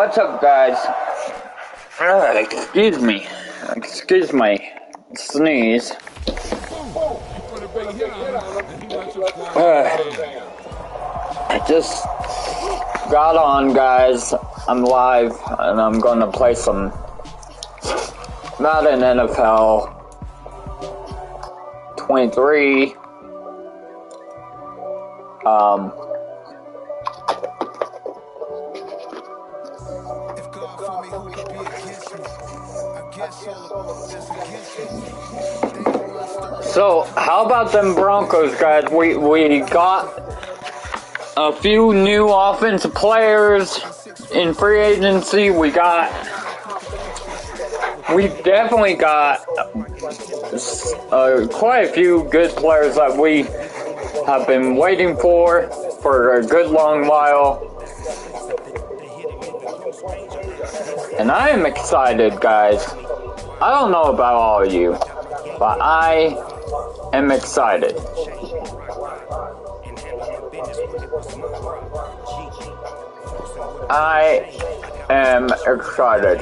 What's up, guys? Excuse me. Excuse my sneeze. I just got on, guys. I'm live, and I'm gonna play some Madden NFL 23. So, how about them Broncos, guys? We got a few new offensive players in free agency. We definitely got quite a few good players that we have been waiting for a good long while. And I am excited, guys. I don't know about all of you, but I am excited. I am excited.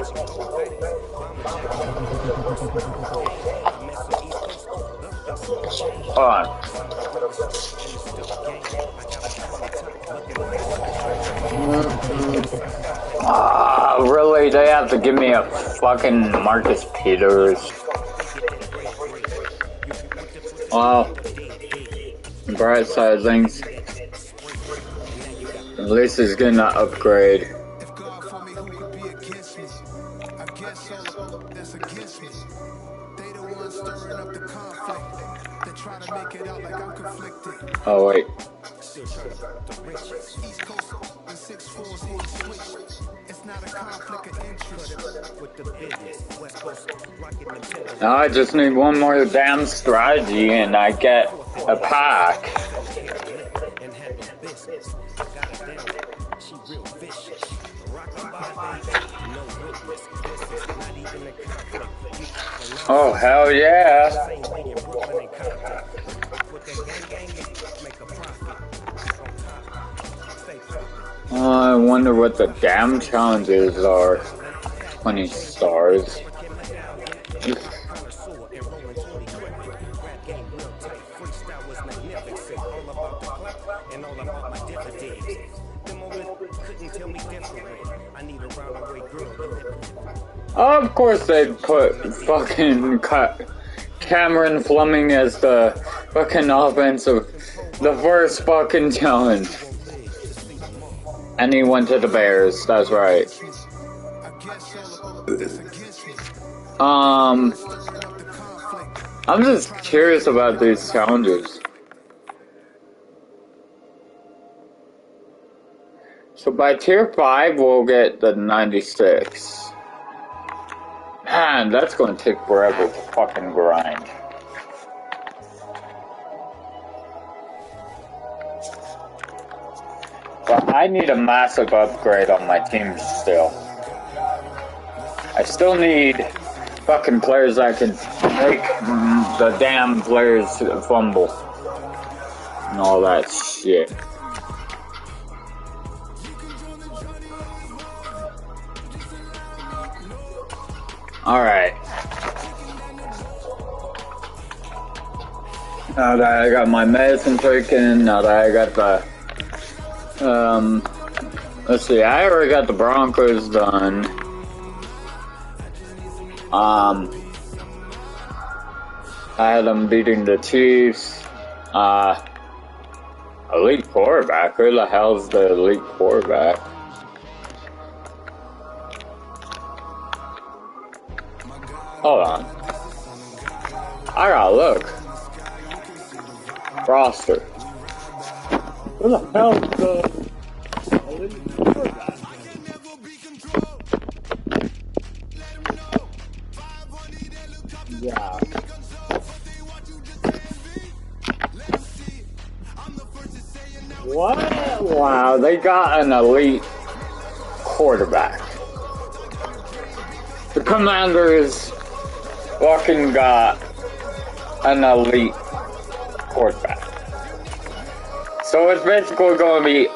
Hold on. Really? They have to give me a fucking Marcus Peters. Well, bright side of things, at least he's getting an upgrade. Oh wait. Now I just need one more damn strategy and I get a pack. Oh, hell yeah. I wonder what the damn challenges are. 20 stars. Of course they put fucking Cameron Fleming as the fucking offensive, the first fucking challenge. And he went to the Bears, that's right. I'm just curious about these challenges. So by tier 5 we'll get the 96. Man, that's going to take forever to fucking grind. But I need a massive upgrade on my team still. I still need fucking players that can make the damn players fumble. And all that shit. Alright. Now that I got my medicine taken, now that I got the let's see, I already got the Broncos done. I had them beating the Chiefs. Elite quarterback. Who the hell's the elite quarterback? Hold on. I gotta look. Roster. Who the hell is the elite quarterback? Yeah. What? Wow, they got an elite quarterback. The Commanders fucking got an elite quarterback. So it's basically going to be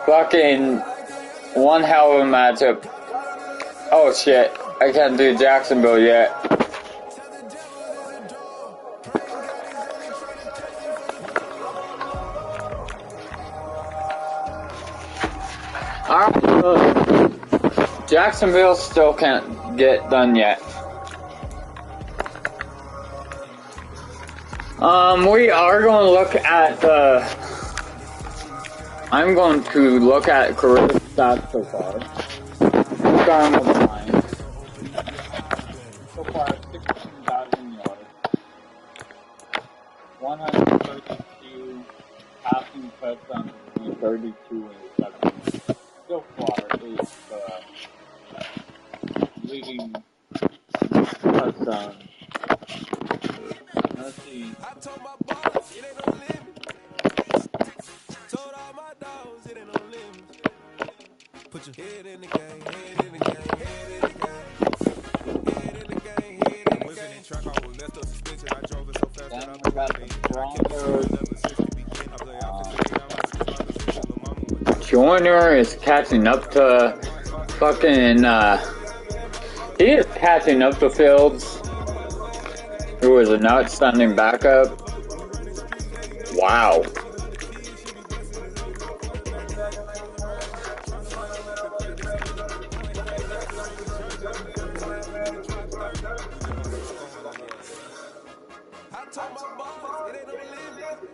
fucking One hell of a matchup. Oh shit, I can't do Jacksonville yet. Alright, Jacksonville still can't get done yet. We are going to look at I'm going to look at career stats so far. Starting with the Lions. So far, 16,000 yards. 132 passing touchdowns and 32 interceptions. So far, is leading touchdown. Let's see. Put your head in the game, head in the game, head in the game, head in the game, head in the game. Track I was left up suspension. I drove it so fast that I got Joyner is catching up to fucking he is catching up to Fields, who is an outstanding backup. Wow.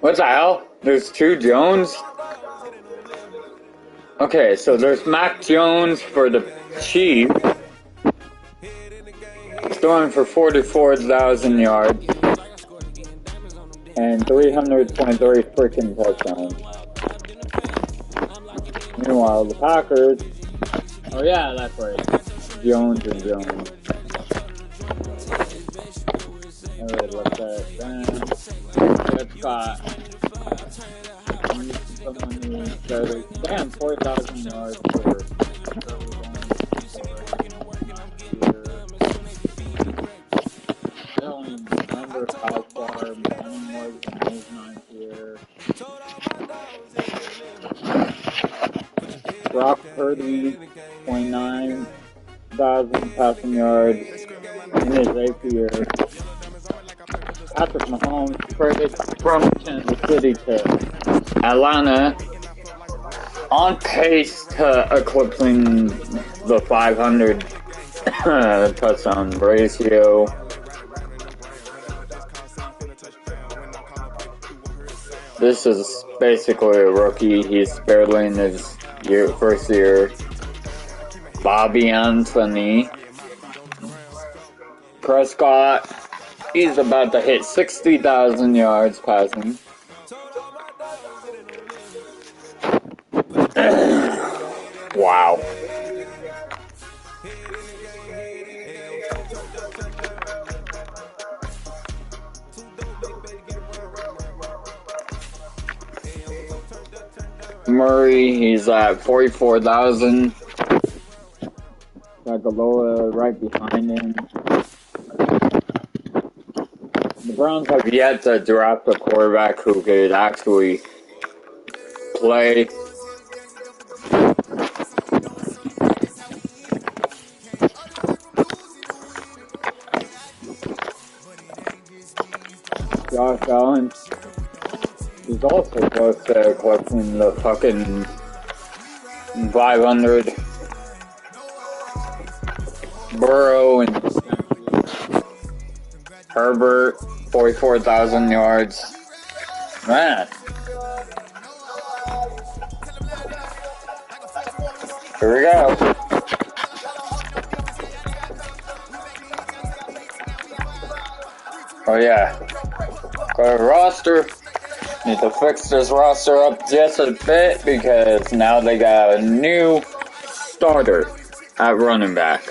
What the hell? There's two Jones? Okay, so there's Mac Jones for the Chiefs. He's throwing for 44,000 yards. And 323 freaking touchdowns. Meanwhile, the Packers... Oh yeah, that's right. Jones and Jones. Alright, what's that? Scott. Damn, 4,000 yards for I don't remember how far running was in his ninth year. Brock Purdy, 29,000 passing yards in his 8th year. Patrick Mahomes traded from Kansas City to Atlanta, on pace to eclipsing the 500 touchdown ratio. This is basically a rookie. He's barely in his first year. Bobby Anthony. Prescott. He's about to hit 60,000 yards passing. Wow. Murray, he's at 44,000. Galoa right behind him. The Browns have yet to draft a quarterback who could actually play. Josh Allen is also close to collecting the fucking 500. Burrow and Herbert, 44,000 yards. Man. Here we go. Oh yeah. Got a roster. Need to fix this roster up just a bit because now they got a new starter at running back.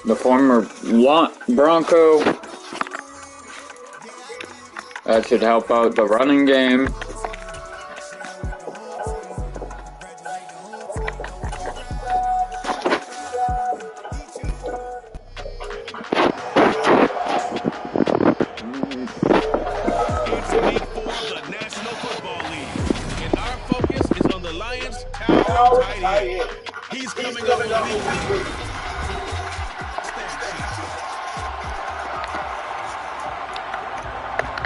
The former Bronco. That should help out the running game. Lions talented tight end. He's coming up with a weekly stat sheet.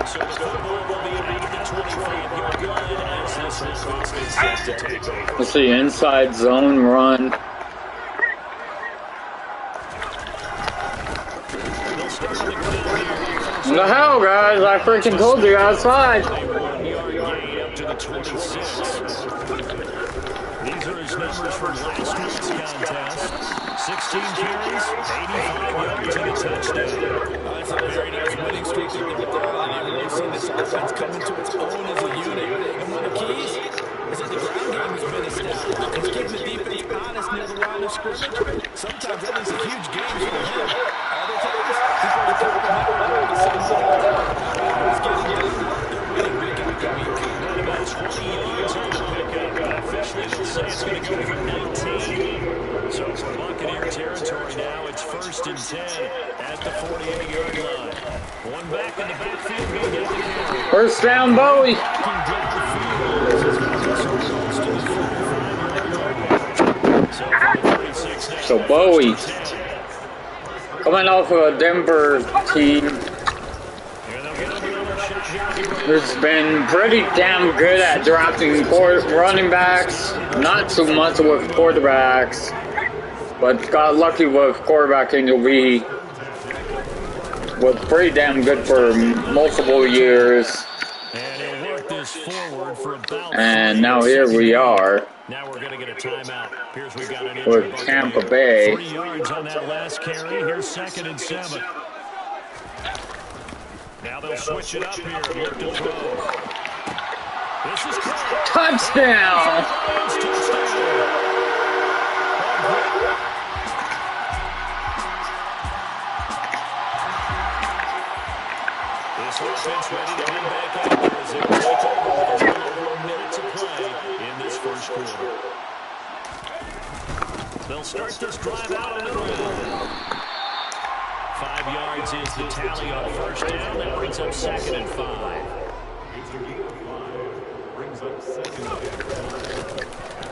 So the football will be out of the 25-yard line as this offense is set to take over. Let's see, inside zone run. What the hell, guys? I freaking told you outside. A 1-yard gain up to the 26. These are his numbers from last week's contest. 16 carries, 85 yards, and a touchdown. That's a very nice winning streak to get down, and you really see this offense come into its own as a unit. And one of the keys is that the ground game has been established. It's keeping the defense honest near the line of scrimmage. Sometimes that leads to huge gains for him. Other times, he's going to compliment the same thing. He's getting it. They're winning week after week. About 20 yards on the pickup. Officially, they'll say it's going to go for 19. So for Buccaneer territory now, it's 1st and 10 at the 48-yard line. One back in the backfield. He'll get the carry. First down, Bowie. So Bowie, coming off of a Denver team, has been pretty damn good at drafting running backs. Not so much with quarterbacks, but got lucky with quarterbacking. Was pretty damn good for multiple years. And now here we are. Now we're going to get a timeout. Appears we've got an with Tampa Bay. 3 yards on that last carry. Here's 2nd and 7. Now they'll switch it up here and look to throw. This is caught. Touchdown! This offense ready to get back out there as they take over with a little over a minute to play in this first quarter. They'll start this drive out on the ground. 5 yards is the tally on first down. That brings up 2nd and 5.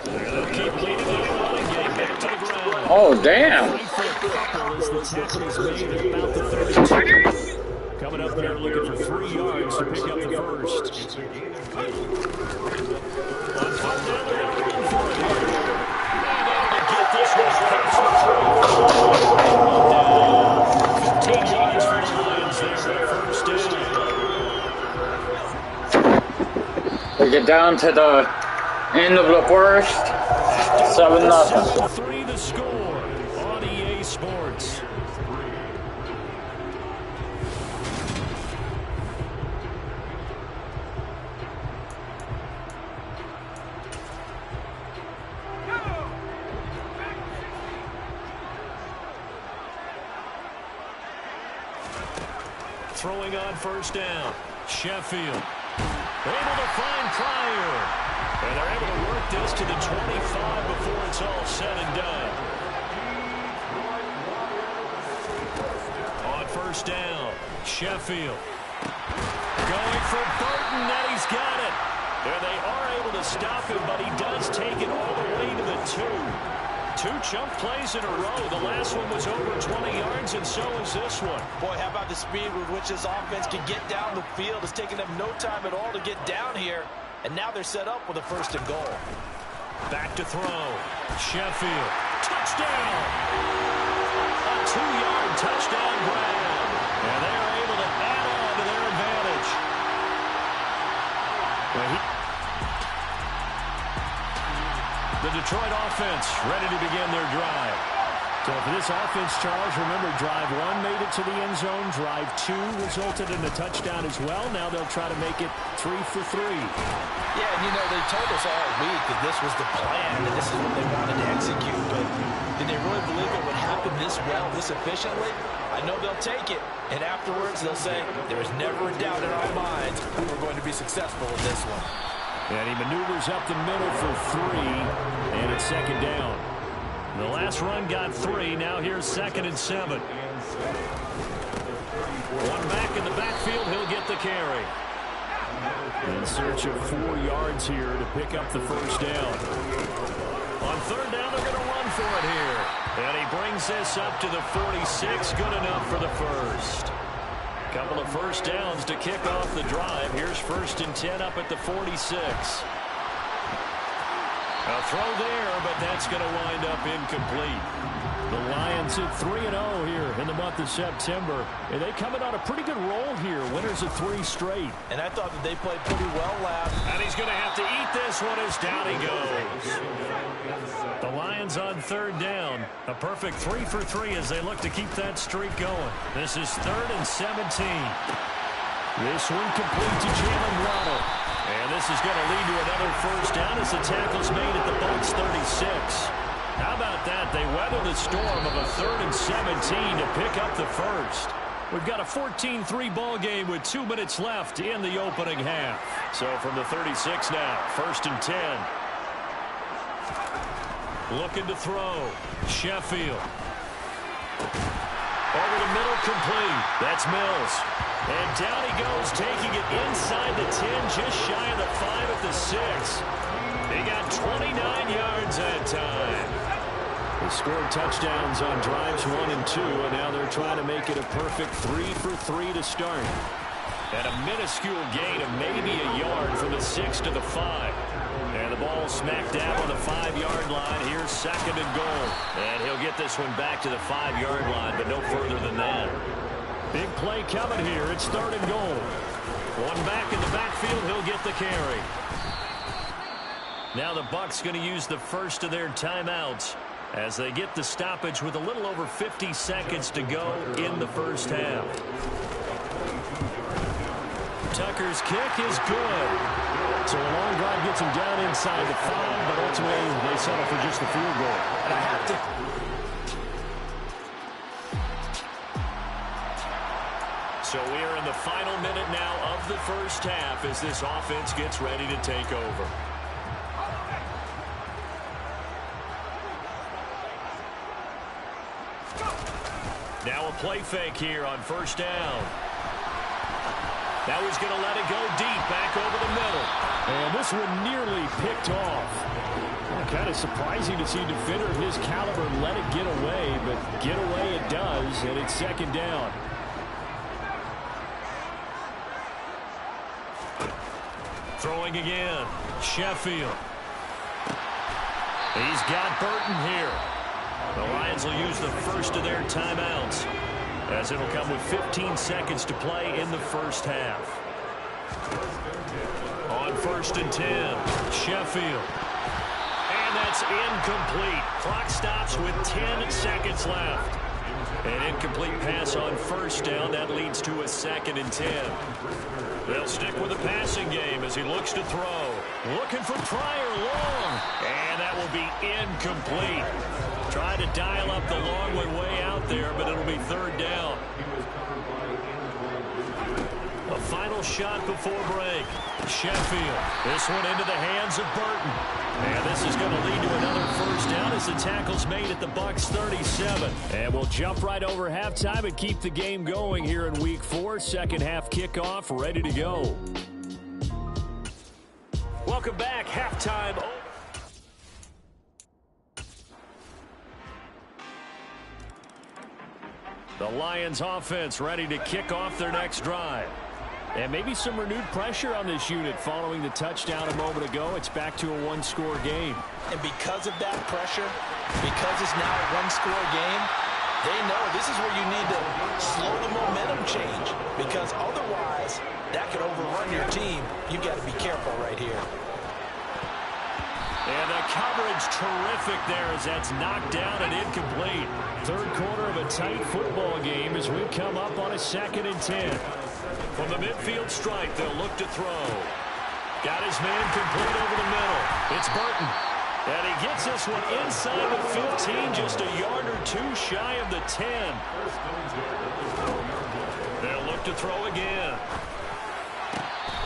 They'll keep leading the running game back to the ground. Oh, damn. As the tackle is made at about the 32. Coming up there looking for 3 yards to pick up the first. Get this one first. 15 yards for the Lions there for the first down. We get down to the end of the first. 7-0. 7-3 the score on EA Sports. Throwing on first down. Sheffield able to find Pryor. And they're able to work this to the 25 before it's all said and done. On first down, Sheffield going for Burton, and he's got it. And they are able to stop him, but he does take it all the way to the 2. 2 chunk plays in a row. The last one was over 20 yards, and so is this one. Boy, how about the speed with which this offense can get down the field? It's taken them no time at all to get down here, and now they're set up with a 1st and goal. Back to throw. Sheffield. Touchdown! A 2-yard touchdown grab. And they are able to add on to their advantage. The Detroit offense ready to begin their drive. So for this offense, Charles, remember drive 1 made it to the end zone. Drive 2 resulted in a touchdown as well. Now they'll try to make it 3 for 3. Yeah, and you know, they told us all week that this was the plan, that this is what they wanted to execute. But did they really believe it would happen this well, this efficiently? I know they'll take it. And afterwards, they'll say, there is never a doubt in our minds that we're going to be successful in this one. And he maneuvers up the middle for 3, and it's 2nd down. The last run got 3. Now here's 2nd and 7. One back in the backfield. He'll get the carry. In search of 4 yards here to pick up the first down. On third down, they're going to run for it here. And he brings this up to the 46. Good enough for the first. Couple of first downs to kick off the drive. Here's 1st and 10 up at the 46. A throw there, but that's going to wind up incomplete. The Lions at 3-0 here in the month of September. And they coming on a pretty good roll here. Winners of 3 straight. And I thought that they played pretty well last. And he's going to have to eat this one as down he goes. The Lions on third down. A perfect 3 for 3 as they look to keep that streak going. This is 3rd and 17. This one complete to Jalen Waddle. And this is going to lead to another first down as the tackle's made at the Bucs 36. How about that? They weather the storm of a 3rd and 17 to pick up the first. We've got a 14-3 ball game with 2 minutes left in the opening half. So from the 36 now, 1st and 10. Looking to throw. Sheffield. Over the middle, complete. That's Mills. And down he goes, taking it inside the 10, just shy of the 5 at the 6. He got 29 yards that time. They scored touchdowns on drives 1 and 2, and now they're trying to make it a perfect 3 for 3 to start. And a minuscule gain of maybe a yard from the 6 to the 5. And the ball smack dab on the 5-yard line. Here's 2nd and goal. And he'll get this one back to the 5-yard line, but no further than that. Big play coming here. It's 3rd and goal. One back in the backfield. He'll get the carry. Now the Bucs going to use the first of their timeouts as they get the stoppage with a little over 50 seconds to go in the first half. Tucker's kick is good. So a long drive gets him down inside the 5, but ultimately they settle for just the field goal. And I have to... So we are in the final minute now of the first half as this offense gets ready to take over. Now a play fake here on 1st down. Now he's going to let it go deep, back over the middle. And this one nearly picked off. Kind of surprising to see a defender of his caliber let it get away, but get away it does, and it's 2nd down. Throwing again. Sheffield. He's got Burton here. The Lions will use the first of their timeouts, as it'll come with 15 seconds to play in the first half. On 1st and 10, Sheffield. And that's incomplete. Clock stops with 10 seconds left. An incomplete pass on 1st down. That leads to a 2nd and 10. They'll stick with the passing game as he looks to throw. Looking for Pryor long. And that will be incomplete. Trying to dial up the long one way out there, but it'll be 3rd down. A final shot before break. Sheffield. This one into the hands of Burton. And this is going to lead to another first down as the tackle's made at the Bucs 37. And we'll jump right over halftime and keep the game going here in Week 4. Second half kickoff ready to go. Welcome back. Halftime. The Lions offense ready to kick off their next drive. And maybe some renewed pressure on this unit following the touchdown a moment ago. It's back to a 1-score game. And because of that pressure, because it's now a 1-score game, they know this is where you need to slow the momentum change. Because otherwise, that could overrun your team. You've got to be careful right here. And the coverage terrific there as that's knocked down and incomplete. Third quarter of a tight football game as we come up on a 2nd and 10. From the midfield stripe, they'll look to throw. Got his man complete over the middle. It's Burton. And he gets this one inside the 15, just a yard or 2 shy of the 10. They'll look to throw again.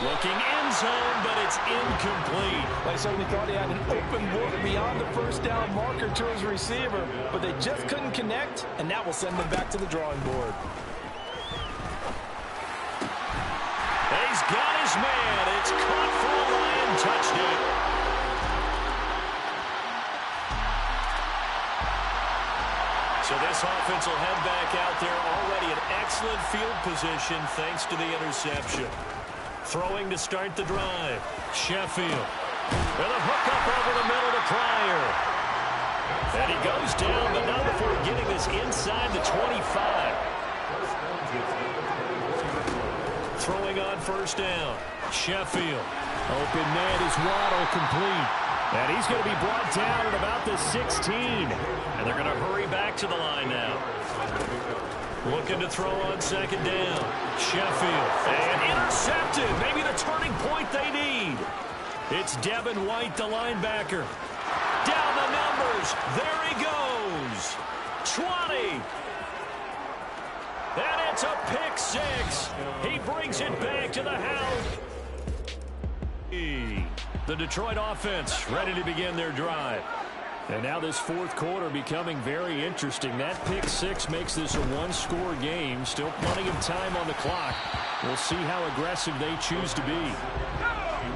Looking end zone, but it's incomplete. They certainly thought he had an open look beyond the first down marker to his receiver, but they just couldn't connect, and that will send them back to the drawing board. He's got his man, It's caught for a Lion touchdown. So this offense will head back out there, already in excellent field position thanks to the interception. Throwing to start the drive. Sheffield. With a hook up over the middle to Pryor. And he goes down, but not before getting this inside the 25. Throwing on first down. Sheffield. Open man is Waddle, complete. And he's going to be brought down at about the 16. And they're going to hurry back to the line now. Looking to throw on second down. Sheffield. And intercepted. Maybe the turning point they need. It's Devin White, the linebacker. Down the numbers. There he goes. 20. And it's a pick six. He brings it back to the house. The Detroit offense ready to begin their drive. And now this fourth quarter becoming very interesting. That pick six makes this a one-score game. Still plenty of time on the clock. We'll see how aggressive they choose to be.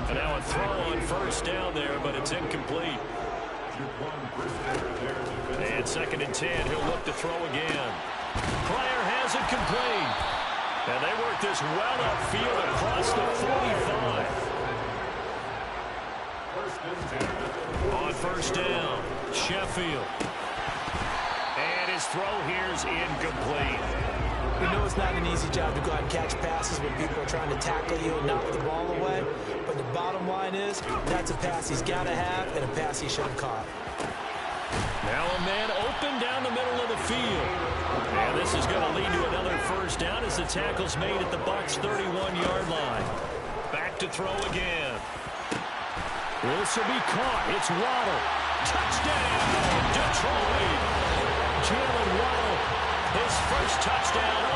And now a throw on first down there, but it's incomplete. And second and 10, he'll look to throw again. Pryor has it complete. And they work this well upfield across the 45. On first down, Sheffield. And his throw here is incomplete. We know it's not an easy job to go out and catch passes when people are trying to tackle you and knock the ball away. But the bottom line is, that's a pass he's got to have and a pass he should have caught. Now a man open down the middle of the field. And this is going to lead to another first down as the tackle's made at the Bucs' 31-yard line. Back to throw again. This will be caught. It's Waddle. Touchdown, Detroit. Jalen Waddle, his first touchdown.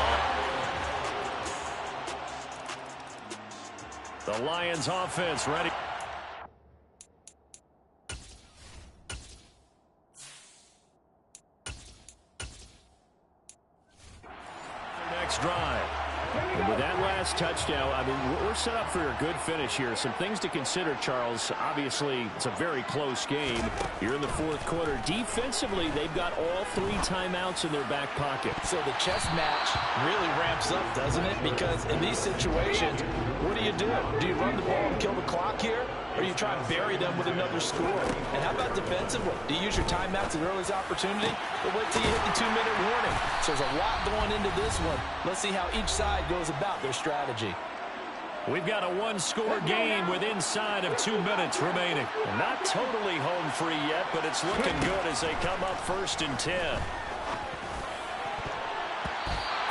The Lions offense ready. Next drive. And with that last touchdown, I mean, we're set up for a good finish here. Some things to consider, Charles. Obviously, it's a very close game. You're in the fourth quarter. Defensively, they've got all three timeouts in their back pocket. So the chess match really ramps up, doesn't it? Because in these situations, what do? Do you run the ball and kill the clock here? Or you try and bury them with another score? And how about defensively? Do you use your timeouts at earliest opportunity? Or wait till you hit the 2-minute warning? So there's a lot going into this one. Let's see how each side goes about their strategy. We've got a one-score game with inside of 2 minutes remaining. Not totally home free yet, but it's looking good as they come up first and 10.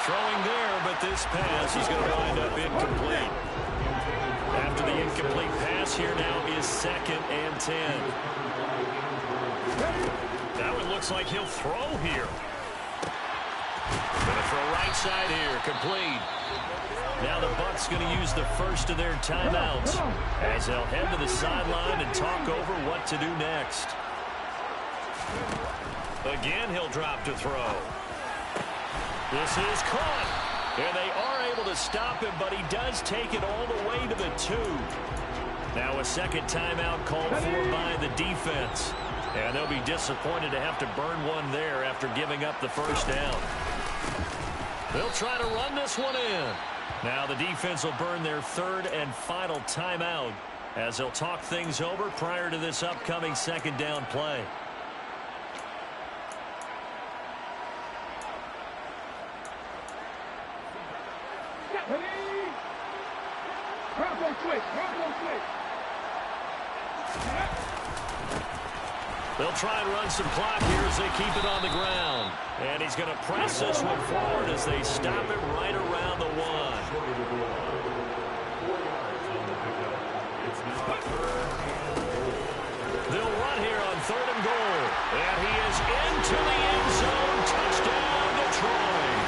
Throwing there, but this pass is going to wind up incomplete. After the incomplete pass, here now is second and 10. Now it looks like he'll throw here. Going to throw right side here, complete. Now the Bucs going to use the first of their timeouts as they'll head to the sideline and talk over what to do next. Again, he'll drop to throw. This is caught. And they are able to stop him, but he does take it all the way to the 2. Now a second timeout called for by the defense. And they'll be disappointed to have to burn one there after giving up the first down. They'll try to run this one in. Now the defense will burn their third and final timeout as they'll talk things over prior to this upcoming second down play. They'll try and run some clock here as they keep it on the ground. And he's going to press this one forward as they stop it right around the 1. They'll run here on 3rd and goal. And he is into the end zone. Touchdown, Detroit.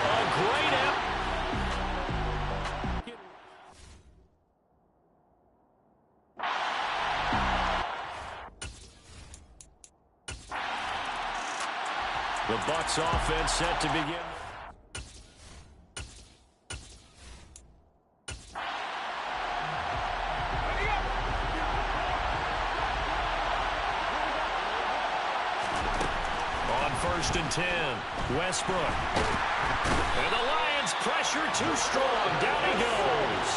A great effort. The Bucs offense set to begin. On 1st and 10, Westbrook. And the Lions pressure too strong. Down he goes.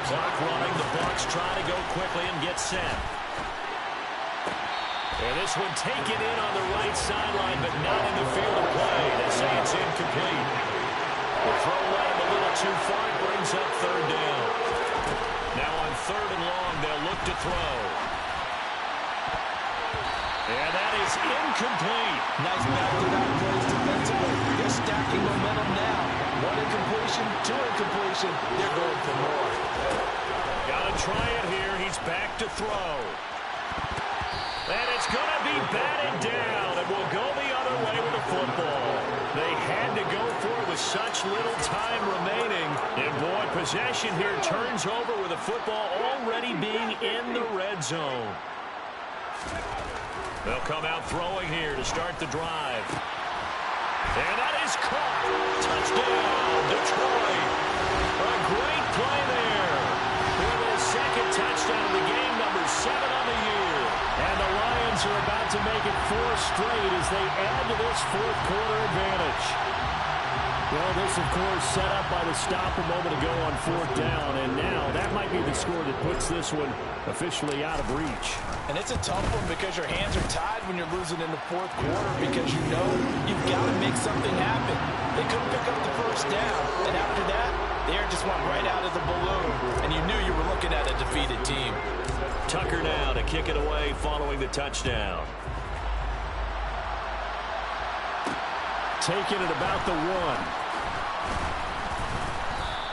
Clock running. The Bucs try to go quickly and get set. And this one taken in on the right sideline, but not in the field of play. They say it's incomplete. The throw led him a little too far. It brings up 3rd down. Now on 3rd and long, they'll look to throw. And that is incomplete. Nice back-to-back plays defensively. They're stacking momentum now. 1 incompletion, 2 incompletion. They're going for more. Gotta try it here. He's back to throw. And it's going to be batted down, and will go the other way with the football. They had to go for it with such little time remaining. And, boy, possession here turns over with the football already being in the red zone. They'll come out throwing here to start the drive. And that is caught. Touchdown, Detroit. A great play there. For the 2nd touchdown of the game, number 7 on the year. And the Lions are about to make it 4 straight as they add to this 4th quarter advantage. Well, this, of course, set up by the stop a moment ago on 4th down. And now that might be the score that puts this one officially out of reach. And it's a tough one because your hands are tied when you're losing in the 4th quarter because you know you've got to make something happen. They couldn't pick up the 1st down. And after that, the air just went right out of the balloon. And you knew you were looking at a defeated team. Tucker now to kick it away following the touchdown. Taking it about the 1.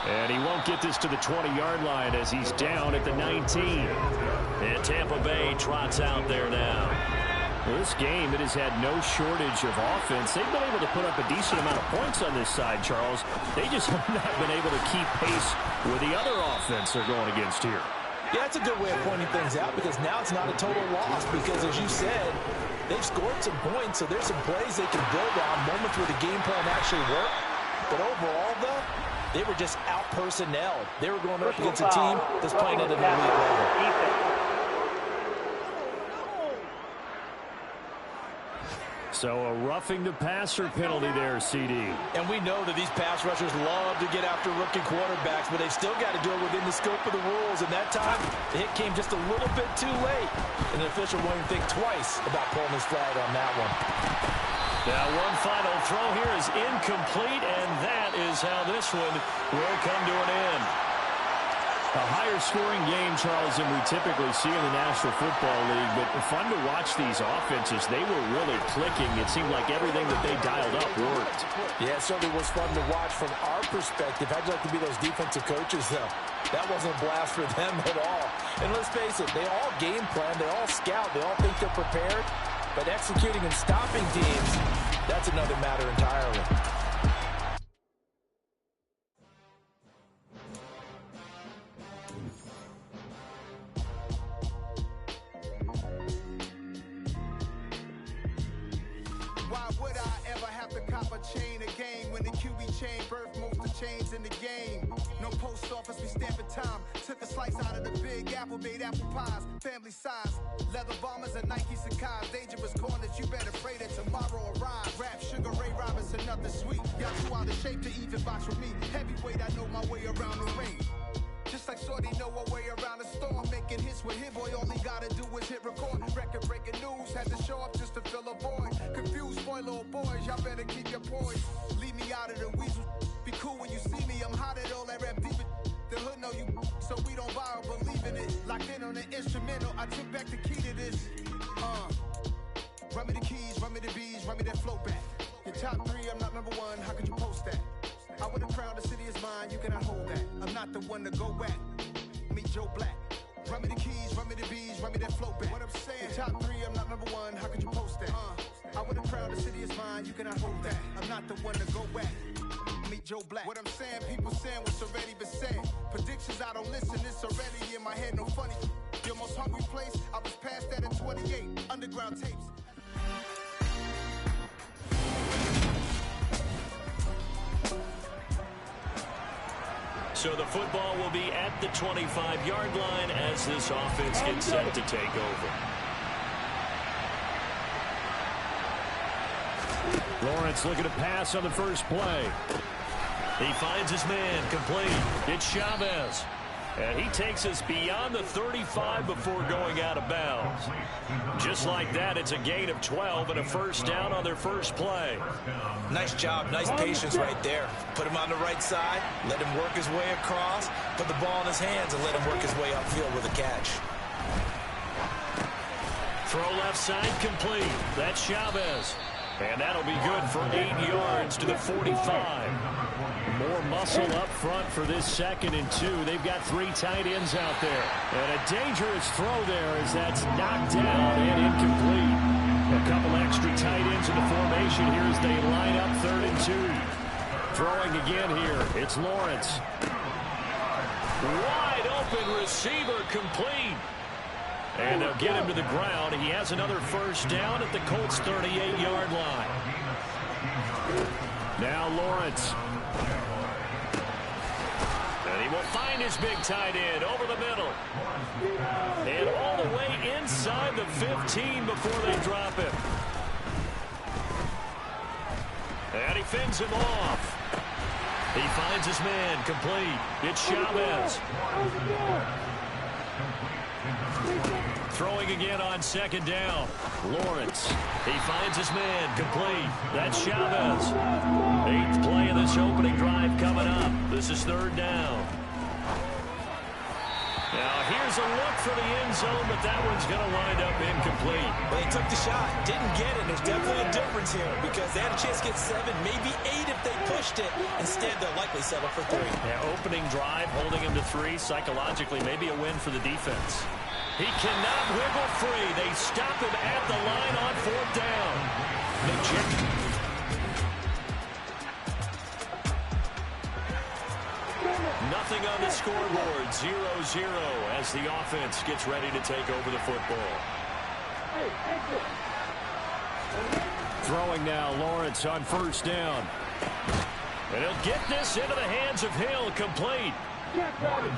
And he won't get this to the 20-yard line as he's down at the 19. And Tampa Bay trots out there now. Well, this game, it has had no shortage of offense. They've been able to put up a decent amount of points on this side, Charles. They just have not been able to keep pace with the other offense they're going against here. Yeah, that's a good way of pointing things out because now it's not a total loss because, as you said, they've scored some points, so there's some plays they can build on, moments where the game plan actually worked. But overall, though, they were just out-personnelled. They were going up against a team that's playing at an elite level. So a roughing the passer penalty there, CD. And we know that these pass rushers love to get after rookie quarterbacks, but they've still got to do it within the scope of the rules. And that time, the hit came just a little bit too late. And the official won't even think twice about pulling his flag on that one. Now one final throw here is incomplete, and that is how this one will come to an end. A higher scoring game, Charles, than we typically see in the National Football League, but fun to watch these offenses. They were really clicking. It seemed like everything that they dialed up worked. Yeah, it certainly was fun to watch from our perspective. How'd you like to be those defensive coaches, though? That wasn't a blast for them at all. And let's face it, they all game plan, they all scout, they all think they're prepared, but executing and stopping teams, that's another matter entirely. Chain a game when the QB chain birthed most of chains in the game. No post office, we stamping time. Took a slice out of the big apple, made apple pies, family size. Leather bombers and Nike Sacai's. Dangerous corners, you better pray that tomorrow arrives. Rap, Sugar Ray Robinson, nothing sweet. Y'all too out of shape to even box with me. Heavyweight, I know my way around the ring. Just like Shorty know her way around the storm. Making hits with Hit Boy, all he gotta do is hit record. Record breaking news, had to show up just to fill a void. Confused boy, little boys, y'all better keep your poise. Leave me out of the weasel. Be cool when you see me, I'm hot at all that rap deep. The hood know you, so we don't buy or believe in it. Locked in on the instrumental, I took back the key to this. Run me the keys, run me the bees, run me that flow back. Your top 3, I'm not number 1, how could you post that? I would have crowned the city is mine, you cannot hold that. I'm not the one to go back. Meet Joe Black. Run me the keys, run me the bees, run me that flow back. What I'm saying, your top 3, I'm not number 1, how could you post that? I would have crowned the city is mine, you cannot hold that. I'm not the one to go back. Meet Joe Black. What I'm saying, people saying what's already been said. Predictions, I don't listen, it's already in my head, no funny. Your most hungry place, I was past that at 28. Underground tapes. So the football will be at the 25-yard line as this offense gets set to take over. Lawrence looking to pass on the first play. He finds his man, complete. It's Chavez. And he takes us beyond the 35 before going out of bounds. Just like that, it's a gain of 12 and a first down on their first play. Nice job, nice patience right there. Put him on the right side, let him work his way across, put the ball in his hands, and let him work his way upfield with a catch. Throw left side, complete. That's Chavez. And that'll be good for 8 yards to the 45. More muscle up front for this 2nd and 2. They've got 3 tight ends out there. And a dangerous throw there as that's knocked down and incomplete. A couple extra tight ends in the formation here as they line up 3rd and 2. Throwing again here. It's Lawrence. Wide open receiver, complete. And they'll get him to the ground. He has another first down at the Colts' 38-yard line. Now Lawrence. And he will find his big tight end over the middle. And all the way inside the 15 before they drop him. And he fends him off. He finds his man, complete. It's Chavez. Throwing again on 2nd down. Lawrence. He finds his man, complete. That's Chavez. 8th play of this opening drive coming up. This is 3rd down. Now here's a look for the end zone, but that one's going to wind up incomplete. Well, they took the shot, didn't get it. There's definitely a difference here because they had a chance to get 7, maybe 8 if they pushed it. Instead, they'll likely settle for 3. Yeah, opening drive, holding him to 3. Psychologically, maybe a win for the defense. He cannot wiggle free. They stop him at the line on 4th down. Nothing on the scoreboard. 0-0 as the offense gets ready to take over the football. Throwing now, Lawrence on 1st down. And he'll get this into the hands of Hill, complete.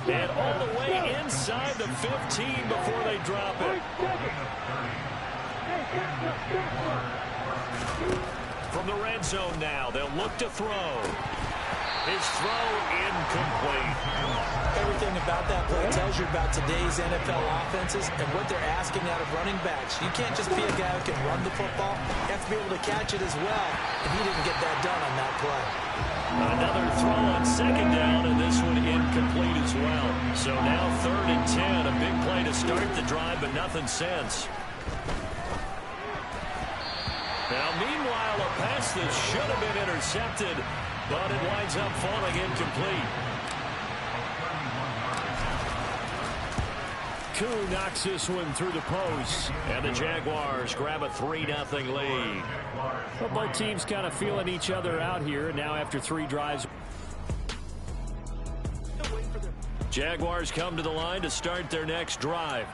And all the way inside the 15 before they drop it. From the red zone now, they'll look to throw. His throw incomplete. Everything about that play tells you about today's NFL offenses and what they're asking out of running backs. You can't just be a guy who can run the football. You have to be able to catch it as well. And he didn't get that done on that play. Another throw on 2nd down, and this one incomplete as well. So now 3rd and 10. A big play to start the drive, but nothing since. Now, meanwhile, a pass that should have been intercepted, but it winds up falling incomplete. Koo knocks this one through the post, and the Jaguars grab a 3-0 lead. Well, both teams kind of feeling each other out here now after 3 drives. Jaguars come to the line to start their next drive.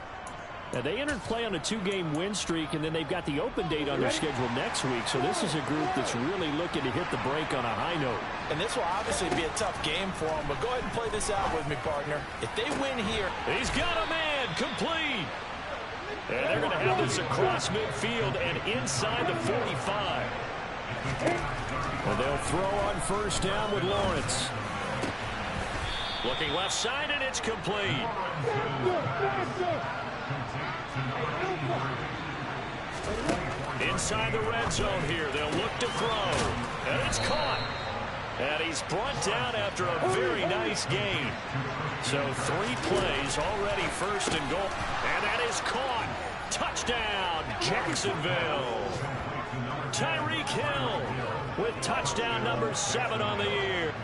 Now, they entered play on a 2-game win streak, and then they've got the open date on their schedule next week. So this is a group that's really looking to hit the break on a high note. And this will obviously be a tough game for them, but go ahead and play this out with me, partner. If they win here... He's got a man, complete. And they're going to have this across midfield and inside the 45. And they'll throw on 1st down with Lawrence. Looking left side, and it's complete. Inside the red zone here, they'll look to throw. And it's caught. And he's brought down after a very nice gain. So 3 plays already 1st and goal. And that is caught. Touchdown, Jacksonville. Tyreek Hill with touchdown number 7 on the year.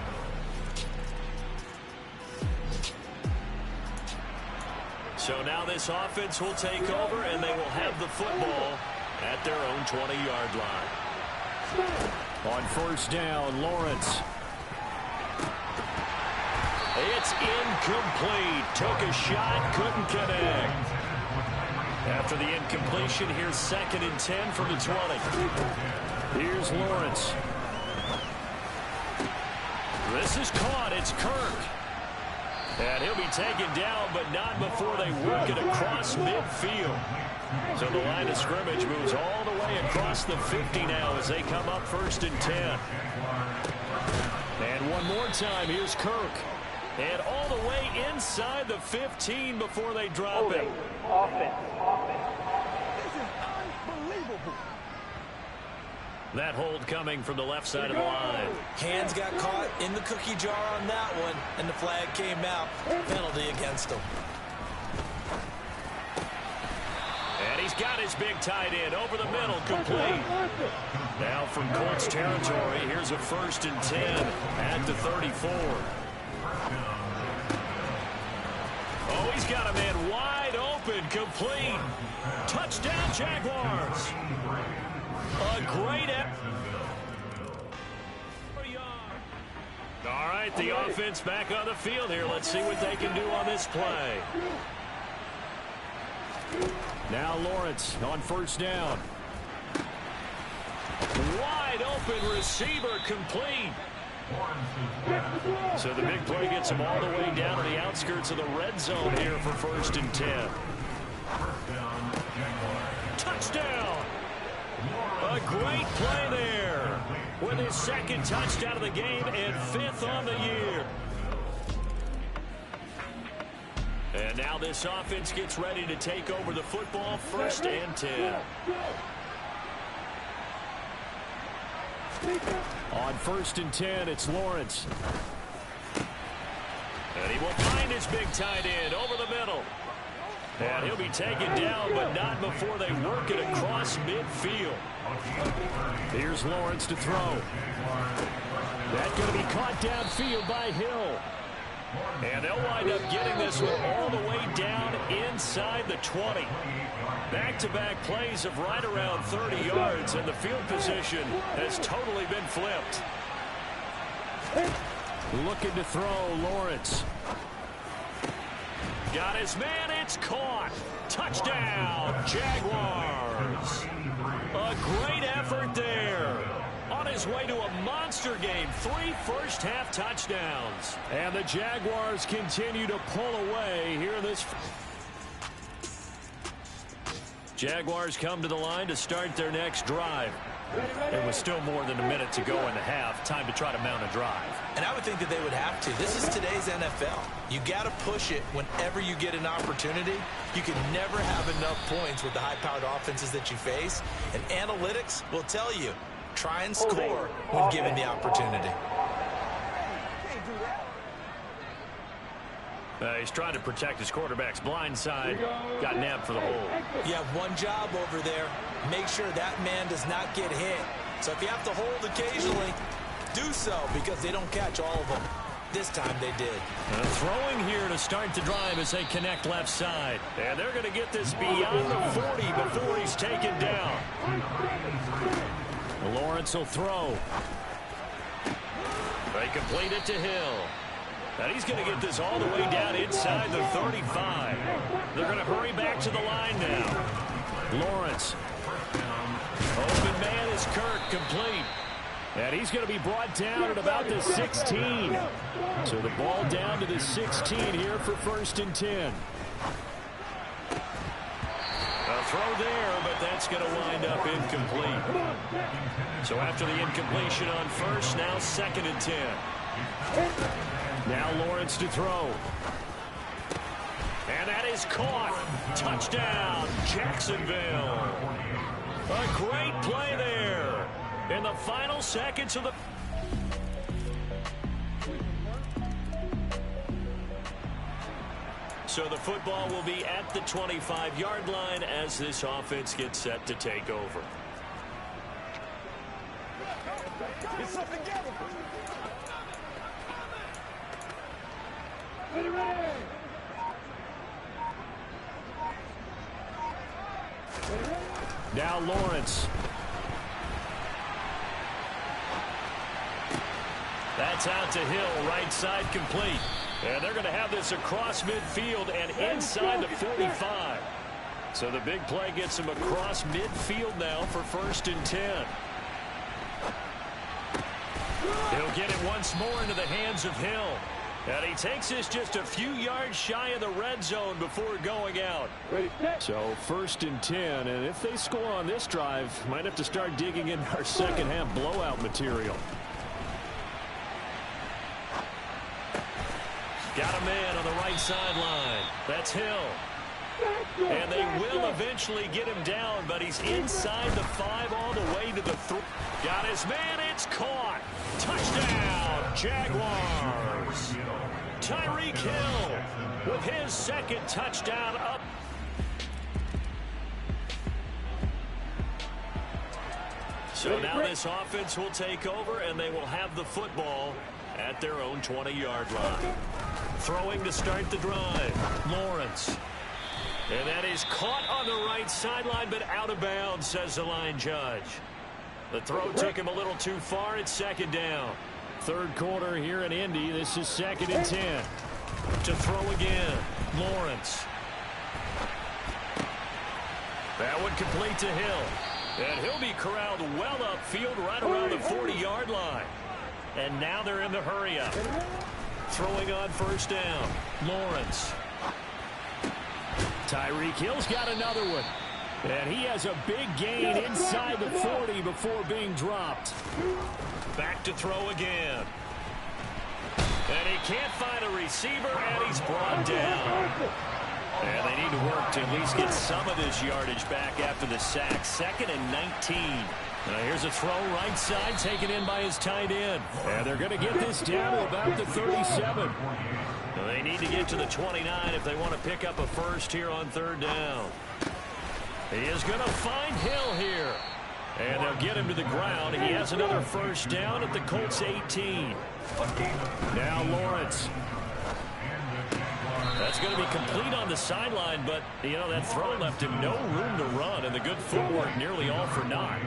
So now this offense will take over, and they will have the football at their own 20-yard line. On 1st down, Lawrence. It's incomplete. Took a shot, couldn't connect. After the incompletion, here's 2nd and 10 from the 20. Here's Lawrence. This is caught. It's Kirk. And he'll be taken down, but not before they work it across midfield. So the line of scrimmage moves all the way across the 50 now as they come up 1st and 10. And one more time, here's Kirk. And all the way inside the 15 before they drop it. Offense. This is unbelievable. That hold coming from the left side of the line. Hands got caught in the cookie jar on that one, and the flag came out. Penalty against him. And he's got his big tight end over the middle, complete. Now from Colts territory, here's a 1st and 10 at the 34. Oh, he's got a man wide open, complete. Touchdown, Jaguars. A great All right, the offense back on the field here. Let's see what they can do on this play. Now Lawrence on 1st down. Wide open receiver, complete. So the big play gets him all the way down to the outskirts of the red zone here for 1st and 10. Touchdown! A great play there with his 2nd touchdown of the game and 5th on the year. And now this offense gets ready to take over the football, 1st and 10. On 1st and 10, it's Lawrence. And he will find his big tight end over the middle. And he'll be taken down, but not before they work it across midfield. Here's Lawrence to throw. That's going to be caught downfield by Hill. And they'll wind up getting this one all the way down inside the 20. Back-to-back plays of right around 30 yards, and the field position has totally been flipped. Looking to throw, Lawrence. Got his man, it's caught. Touchdown, Jaguars. A great effort there. On his way to a monster game, 3 first-half touchdowns. And the Jaguars continue to pull away here in this. Jaguars come to the line to start their next drive. It was still more than a minute to go in the half. Time to try to mount a drive. And I would think that they would have to. This is today's NFL. You got to push it whenever you get an opportunity. You can never have enough points with the high-powered offenses that you face. And analytics will tell you, try and score when given the opportunity. He's trying to protect his quarterback's blind side. Got nabbed for the hole. You have one job over there. Make sure that man does not get hit. So if you have to hold occasionally, do so, because they don't catch all of them. This time they did. Throwing here to start the drive as they connect left side. And they're going to get this beyond the 40 before he's taken down. Lawrence will throw. They complete it to Hill. And he's going to get this all the way down inside the 35. They're going to hurry back to the line now. Lawrence. Open man is Kirk, complete. And he's going to be brought down at about the 16. So the ball down to the 16 here for 1st and 10. A throw there, but that's going to wind up incomplete. So after the incompletion on 1st, now 2nd and 10. Now Lawrence to throw. And that is caught. Touchdown, Jacksonville. A great play there. In the final seconds of the... So the football will be at the 25-yard line as this offense gets set to take over. Get something together. Now Lawrence. That's out to Hill, right side complete. And they're going to have this across midfield and inside the 45. So the big play gets him across midfield now for 1st and 10. He'll get it once more into the hands of Hill. And he takes this just a few yards shy of the red zone before going out. So 1st and 10, and if they score on this drive, might have to start digging in our second half blowout material. Got a man on the right sideline. That's Hill. And they will eventually get him down, but he's inside the 5 all the way to the 3. Got his man, it's caught. Touchdown, Jaguars. Tyreek Hill with his 2nd touchdown up. So now this offense will take over, and they will have the football at their own 20-yard line. Throwing to start the drive, Lawrence. And that is caught on the right sideline, but out of bounds, says the line judge. The throw took him a little too far. It's 2nd down. 3rd quarter here in Indy. This is 2nd and 10. To throw again, Lawrence. That one complete to Hill. And he'll be corralled well upfield right around the 40-yard line. And now they're in the hurry-up. Throwing on 1st down, Lawrence. Tyreek Hill's got another one. And he has a big gain inside the 40 before being dropped. Back to throw again. And he can't find a receiver, and he's brought down. And they need to work to at least get some of this yardage back after the sack. 2nd and 19. Here's a throw right side taken in by his tight end. And they're going to get this down to about the 37. They need to get to the 29 if they want to pick up a first here on 3rd down. He is going to find Hill here. And they'll get him to the ground. He has another 1st down at the Colts 18. Now Lawrence. That's going to be complete on the sideline, but, you know, that throw left him no room to run, and the good footwork nearly all for naught.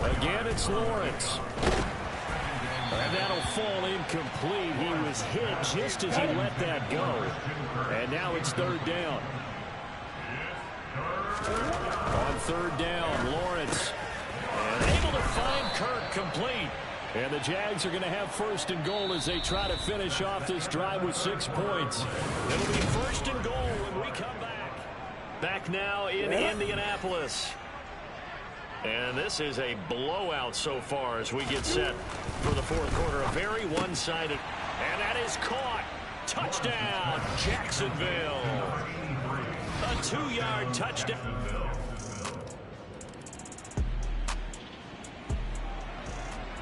Again, it's Lawrence. And that'll fall incomplete. He was hit just as he let that go. And now it's 3rd down. On 3rd down, Lawrence. And able to find Kirk complete. And the Jags are going to have 1st and goal as they try to finish off this drive with 6 points. It'll be 1st and goal when we come back. Back now in Indianapolis. And this is a blowout so far as we get set for the 4th quarter. A very one-sided. And that is caught. Touchdown, Jacksonville. A 2-yard touchdown.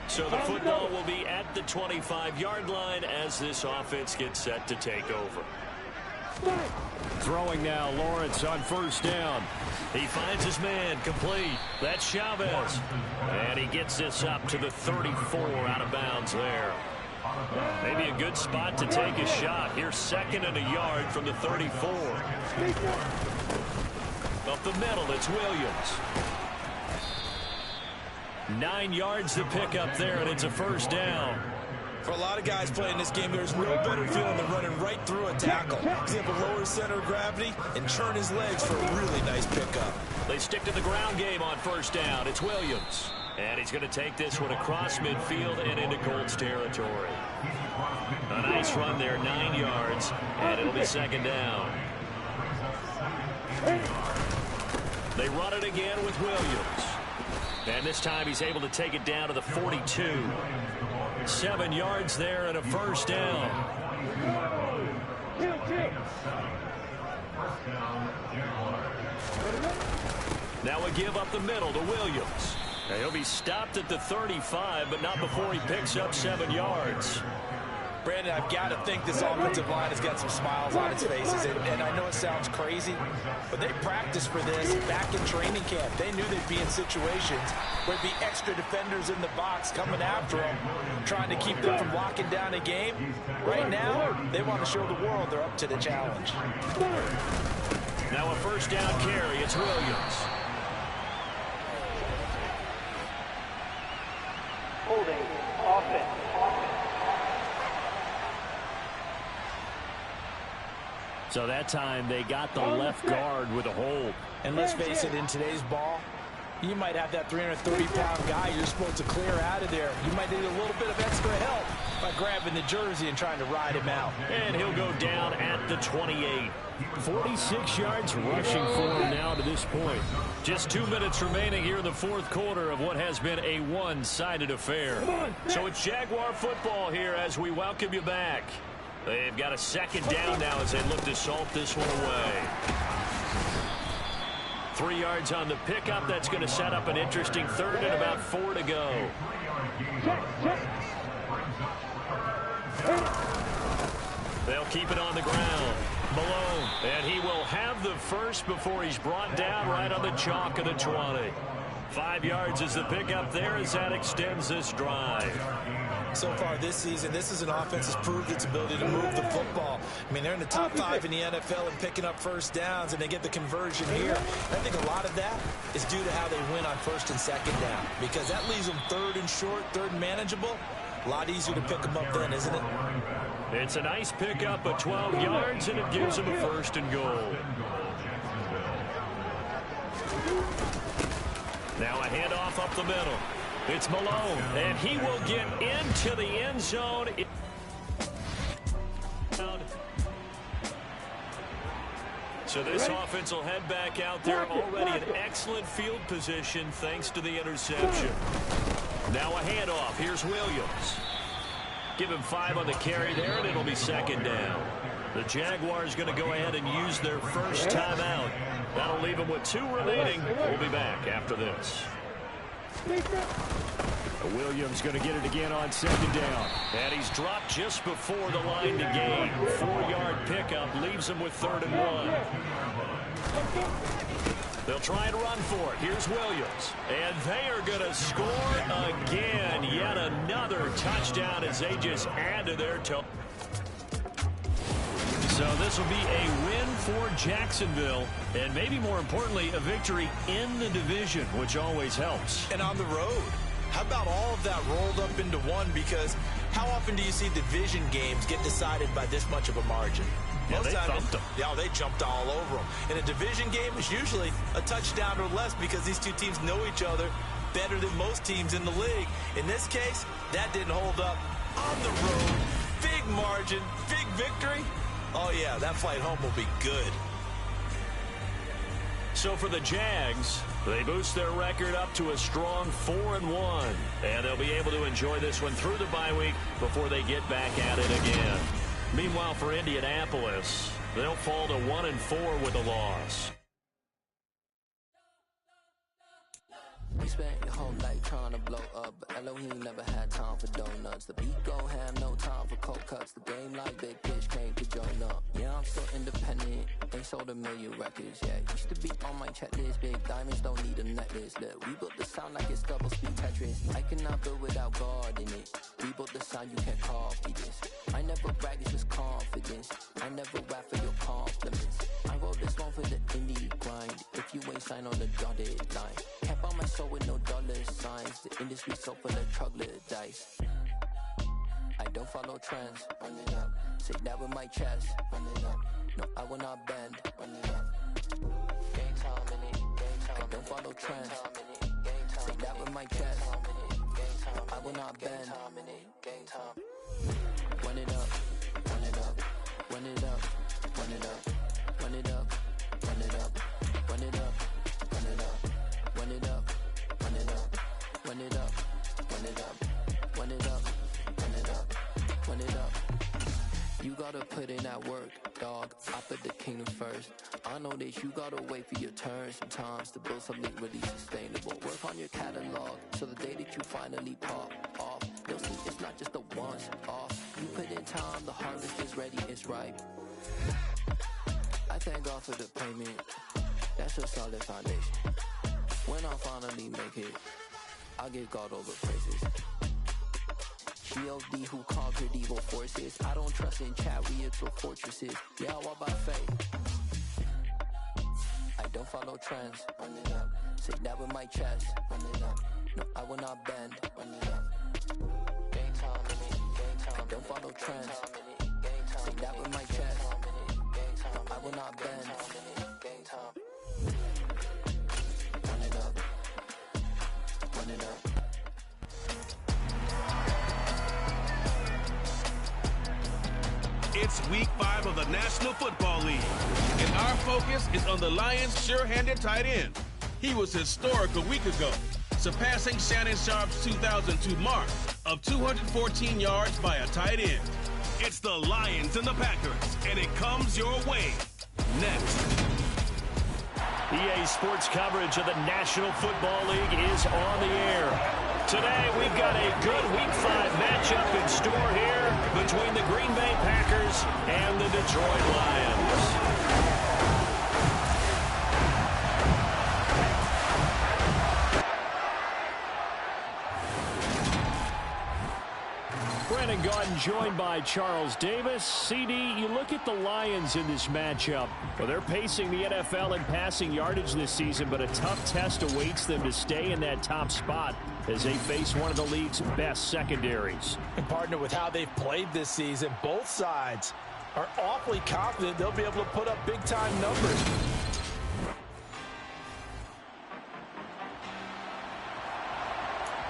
So the football will be at the 25-yard line as this offense gets set to take over. Throwing now, Lawrence on 1st down. He finds his man complete. That's Chavez. And he gets this up to the 34 out of bounds there. Maybe a good spot to take a shot. Here's 2nd and a yard from the 34. Up the middle, it's Williams. 9 yards to pick up there, and it's a 1st down. For a lot of guys playing this game, there's no better feeling than running right through a tackle. He's able to lower his center of gravity and turn his legs for a really nice pickup. They stick to the ground game on 1st down. It's Williams. And he's going to take this one across midfield and into Colts territory. A nice run there, 9 yards, and it'll be 2nd down. They run it again with Williams. And this time he's able to take it down to the 42. 7 yards there and a 1st down. Now a give up the middle to Williams. Now he'll be stopped at the 35, but not before he picks up 7 yards. Brandon, I've got to think this offensive line has got some smiles on its faces. And I know it sounds crazy, but they practiced for this back in training camp. They knew they'd be in situations where there'd be extra defenders in the box coming after them, trying to keep them from locking down a game. Right now, they want to show the world they're up to the challenge. Now a 1st down carry. It's Williams. Holding offense. So that time they got the left guard with a hold. And let's face it, in today's ball, You might have that 330-pound guy you're supposed to clear out of there. You might need a little bit of extra help by grabbing the jersey and trying to ride him out. And he'll go down at the 28. 46 yards rushing for him now to this point. Just 2 minutes remaining here in the fourth quarter of what has been a one-sided affair. So it's Jaguar football here as we welcome you back. They've got a second down now as they look to salt this one away. 3 yards on the pickup. That's going to set up an interesting third and about 4 to go. They'll keep it on the ground. Malone, and he will have the first before he's brought down right on the chalk of the 20. 5 yards is the pickup there as that extends this drive. So far this season, this is an offense that's proved its ability to move the football. I mean, they're in the top 5 in the NFL in picking up first downs, and they get the conversion here. I think a lot of that is due to how they win on first and second down, because that leaves them third and short, third and manageable. A lot easier to pick them up then, isn't it? It's a nice pickup of 12 yards, and it gives them a first and goal. Now a handoff up the middle. It's Malone, and he will get into the end zone. So this offense will head back out there already in excellent field position thanks to the interception. Now a handoff. Here's Williams. Give him 5 on the carry there, and it'll be second down. The Jaguars going to go ahead and use their first timeout. That'll leave them with 2 remaining. We'll be back after this. Williams going to get it again on second down. And he's dropped just before the line to gain. 4-yard pickup leaves him with 3rd and 1. They'll try and run for it. Here's Williams. And they are going to score again. Yet another touchdown as they just add to their total. So this will be a win for Jacksonville, and maybe more importantly, a victory in the division, which always helps. And on the road. How about all of that rolled up into one? Because how often do you see division games get decided by this much of a margin? Yeah, they thumped them. Yeah, they jumped all over them. In a division game, it's usually a touchdown or less because these two teams know each other better than most teams in the league. In this case, that didn't hold up. On the road, big margin, big victory. Oh, yeah, that flight home will be good. So for the Jags, they boost their record up to a strong 4-1. And they'll be able to enjoy this one through the bye week before they get back at it again. Meanwhile, for Indianapolis, they'll fall to 1-4 with a loss. We spent your whole life trying to blow up, but Elohim never had time for donuts. The beat gon' have no time for cold cuts. The game like Big Pitch came to join up. Yeah, I'm still independent, ain't sold a million records yet. Used to be on my checklist, big diamonds don't need a necklace. Look, we built the sound like it's double speed Tetris. I cannot build without God in it. We built the sound, you can't copy this. I never brag, it's just confidence. I never rap for your compliments. I wrote this one for the indie grind. If you ain't signed on the dotted line, can't buy my soul with no dollar signs. The industry so full of troglodytes. I don't follow trends. Run it up. Say that with my chest. Run it up. No, I will not bend. Run it up. Game time in it. Game time. I don't follow trends. Say that with my chest. I will not bend. Game time. Run it up. Run it up. Run it up. Run it up. Run it up. Run it up. Run it up. Run it up. Run it up. Run it up. Run it up. Run it up. Run it up. Run it up. Run it up. You gotta put in that work, dog. I put the kingdom first. I know that you gotta wait for your turn sometimes to build something really sustainable. Work on your catalog so the day that you finally pop off, you'll see it's not just a once off. You put in time, the harvest is ready, it's ripe. I thank God for the payment. That's a solid foundation. When I finally make it, I'll give God all the praises. G.O.D. who conquered evil forces. I don't trust in chariots or fortresses. Yeah, I walk by faith. I don't follow trends. Run it up. Say that with my chest. Run it up. No, I will not bend. Run it up. Game time in it. Game time. I don't follow trends. Say that with my chest. I will not bend. Game time. Run it up. It's Week 5 of the National Football League, and our focus is on the Lions' sure-handed tight end. He was historic a week ago, surpassing Shannon Sharp's 2002 mark of 214 yards by a tight end. It's the Lions and the Packers, and it comes your way next. EA Sports coverage of the National Football League is on the air. Today, we've got a good Week 5 matchup in store here between the Green Bay Packers and the Detroit Lions. Brandon Gaudin joined by Charles Davis. CD, you look at the Lions in this matchup. Well, they're pacing the NFL in passing yardage this season, but a tough test awaits them to stay in that top spot as they face one of the league's best secondaries. And partner with how they've played this season, both sides are awfully confident they'll be able to put up big-time numbers.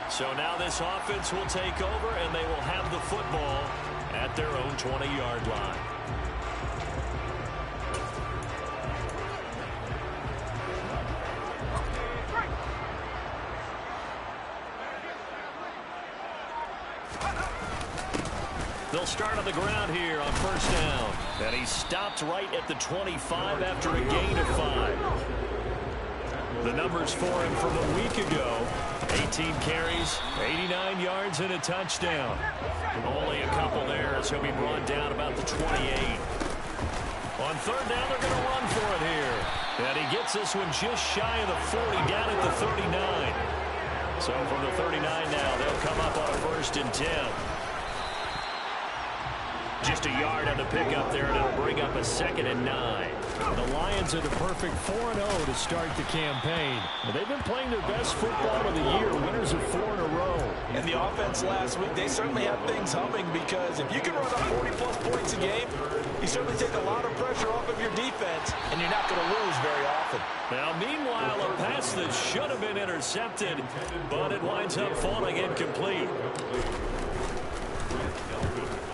So now this offense will take over, and they will have the football at their own 20-yard line. They'll start on the ground here on first down. And he stopped right at the 25 after a gain of 5. The numbers for him from a week ago: 18 carries, 89 yards, and a touchdown. Only a couple there as he'll be brought down about the 28. On third down, they're going to run for it here. And he gets this one just shy of the 40, down at the 39. So from the 39 now, they'll come up on a 1st and 10. Just a yard on the pickup there, and it'll bring up a 2nd and 9. The Lions are the perfect 4-0 to start the campaign. They've been playing their best football of the year, winners of 4 in a row. And the offense last week, they certainly have things humming, because if you can run up 40-plus points a game, you certainly take a lot of pressure off of your defense, and you're not going to lose very often. Now, meanwhile, a pass that should have been intercepted, but it winds up falling incomplete.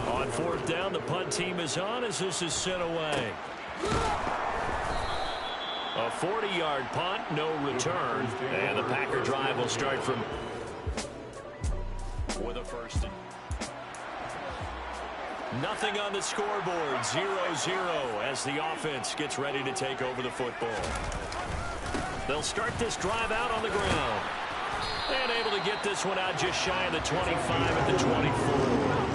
On 4th down, the punt team is on as this is sent away. A 40-yard punt, no return. And the Packer drive will start from with a 1st. Nothing on the scoreboard, 0-0 as the offense gets ready to take over the football. They'll start this drive out on the ground. And able to get this one out just shy of the 25 at the 24.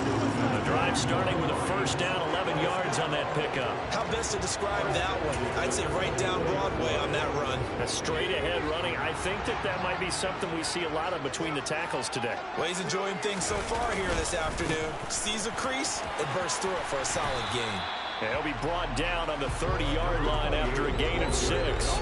The drive starting with a 1st down, 11 yards on that pickup. How best to describe that one? I'd say right down Broadway on that run. A straight-ahead running. I think that might be something we see a lot of between the tackles today. Well, he's enjoying things so far here this afternoon. Sees a crease and bursts through it for a solid gain. And he'll be brought down on the 30-yard line after a gain of 6.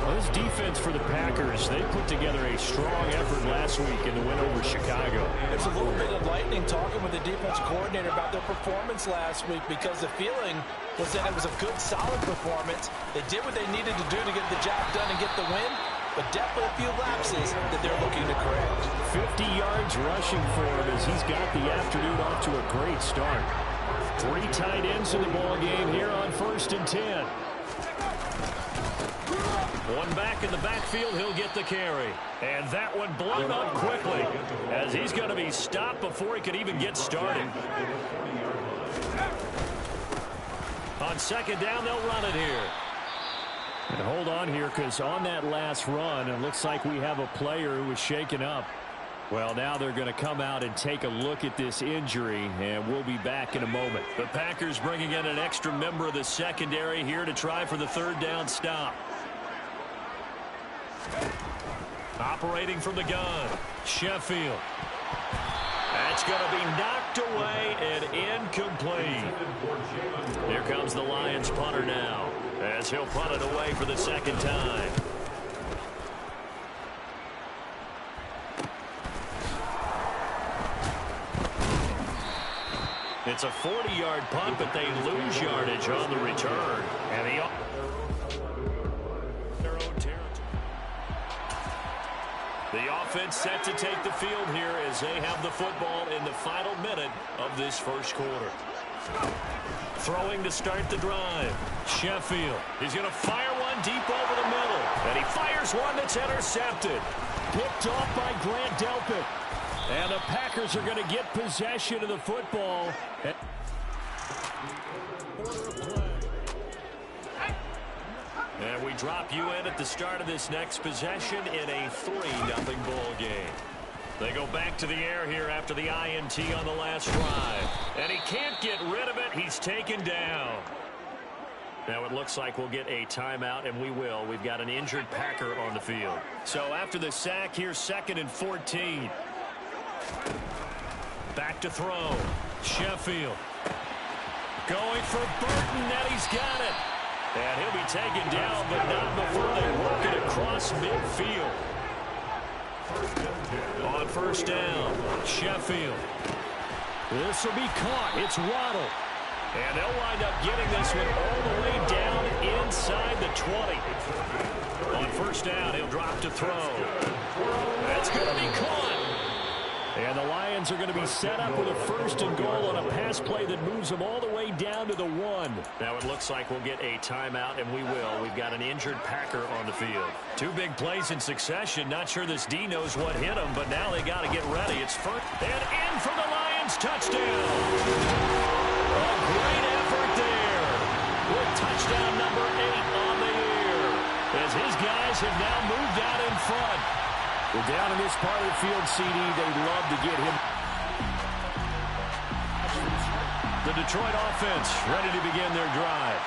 Well, this defense for the Packers, they put together a strong effort last week in the win over Chicago. There's a little bit of lightning talking with the defense coordinator about their performance last week, because the feeling was that it was a good, solid performance. They did what they needed to do to get the job done and get the win, but definitely a few lapses that they're looking to correct. 50 yards rushing for him as he's got the afternoon off to a great start. 3 tight ends in the ball game here on 1st and 10. One back in the backfield, he'll get the carry. And that one blown up quickly as he's going to be stopped before he could even get started. On 2nd down, they'll run it here. And hold on here, because on that last run, it looks like we have a player who was shaken up. Well, now they're going to come out and take a look at this injury, and we'll be back in a moment. The Packers bringing in an extra member of the secondary here to try for the 3rd down stop. Operating from the gun, Sheffield. That's going to be knocked away and incomplete. Here comes the Lions punter now, as he'll punt it away for the 2nd time. It's a 40-yard punt, but they lose yardage on the return. And their own territory. The offense set to take the field here as they have the football in the final minute of this 1st quarter. Throwing to start the drive. Sheffield. He's going to fire one deep over the middle. And he fires one that's intercepted. Picked off by Grant Delpit. And the Packers are going to get possession of the football. And we drop you in at the start of this next possession in a 3-0 ball game. They go back to the air here after the INT on the last drive. And he can't get rid of it. He's taken down. Now it looks like we'll get a timeout, and we will. We've got an injured Packer on the field. So after the sack, here's 2nd and 14. Back to throw. Sheffield. Going for Burton, and he's got it. And he'll be taken down, but not before they work it across midfield. On first down, Sheffield. This will be caught. It's Waddle. And they'll wind up getting this one all the way down inside the 20. On first down, he'll drop to throw. That's going to be caught. And the Lions are going to be set up with a 1st and goal on a pass play that moves them all the way down to the 1. Now it looks like we'll get a timeout, and we will. We've got an injured Packer on the field. 2 big plays in succession. Not sure this D knows what hit him, but now they got to get ready. It's first and in for the Lions. Touchdown. A great effort there with touchdown number 8 on the year, as his guys have now moved out in front. Well, down in this part of the field, CD, they'd love to get him. The Detroit offense ready to begin their drive.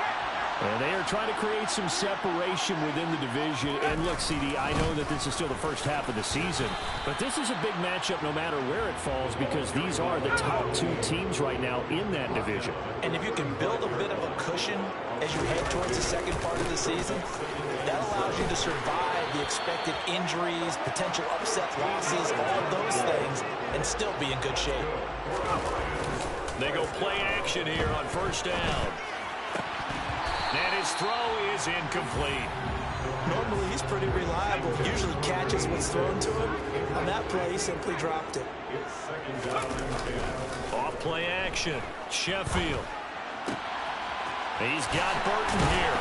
And they are trying to create some separation within the division. And look, CD, I know that this is still the first half of the season, but this is a big matchup no matter where it falls, because these are the top 2 teams right now in that division. And if you can build a bit of a cushion as you head towards the second part of the season, that allows you to survive the expected injuries, potential upset losses, all of those things, and still be in good shape. They go play action here on first down. And his throw is incomplete. Normally, he's pretty reliable. Usually catches what's thrown to him. On that play, he simply dropped it. Off play action. Sheffield. He's got Burton here.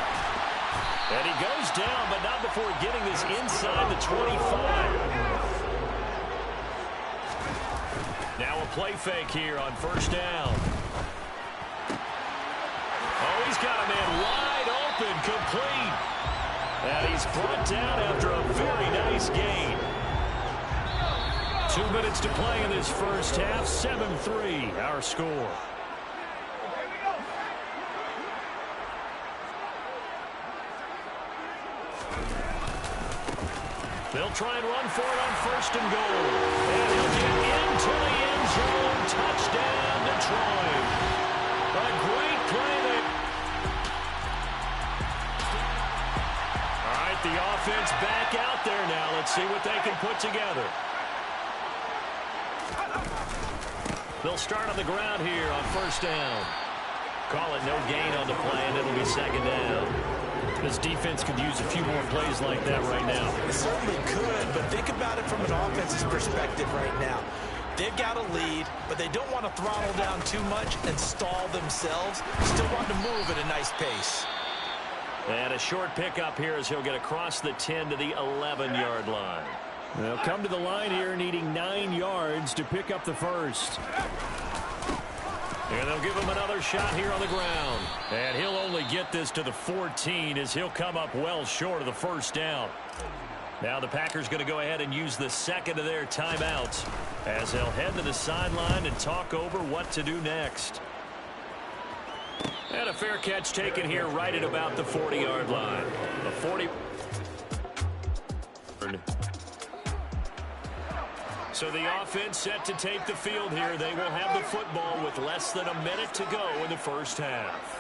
And he goes down, but not before getting this inside the 25. Now a play fake here on first down. Oh, he's got a man wide open, complete. And he's brought down after a very nice gain. 2 minutes to play in this first half. 7-3, our score. They'll try and run for it on 1st and goal. And he'll get into the end zone. Touchdown, Detroit. A great play there. All right, the offense back out there now. Let's see what they can put together. They'll start on the ground here on first down. Call it no gain on the play, and it'll be 2nd down. This defense could use a few more plays like that right now. It certainly could, but think about it from an offense's perspective right now. They've got a lead, but they don't want to throttle down too much and stall themselves. Still want to move at a nice pace. And a short pickup here as he'll get across the 10 to the 11-yard line. They'll come to the line here needing 9 yards to pick up the first. And they'll give him another shot here on the ground. And he'll only get this to the 14 as he'll come up well short of the first down. Now the Packers going to go ahead and use the 2nd of their timeouts as they'll head to the sideline and talk over what to do next. And a fair catch taken here right at about the 40-yard line. The 40. So the offense set to take the field here. They will have the football with less than a minute to go in the first half.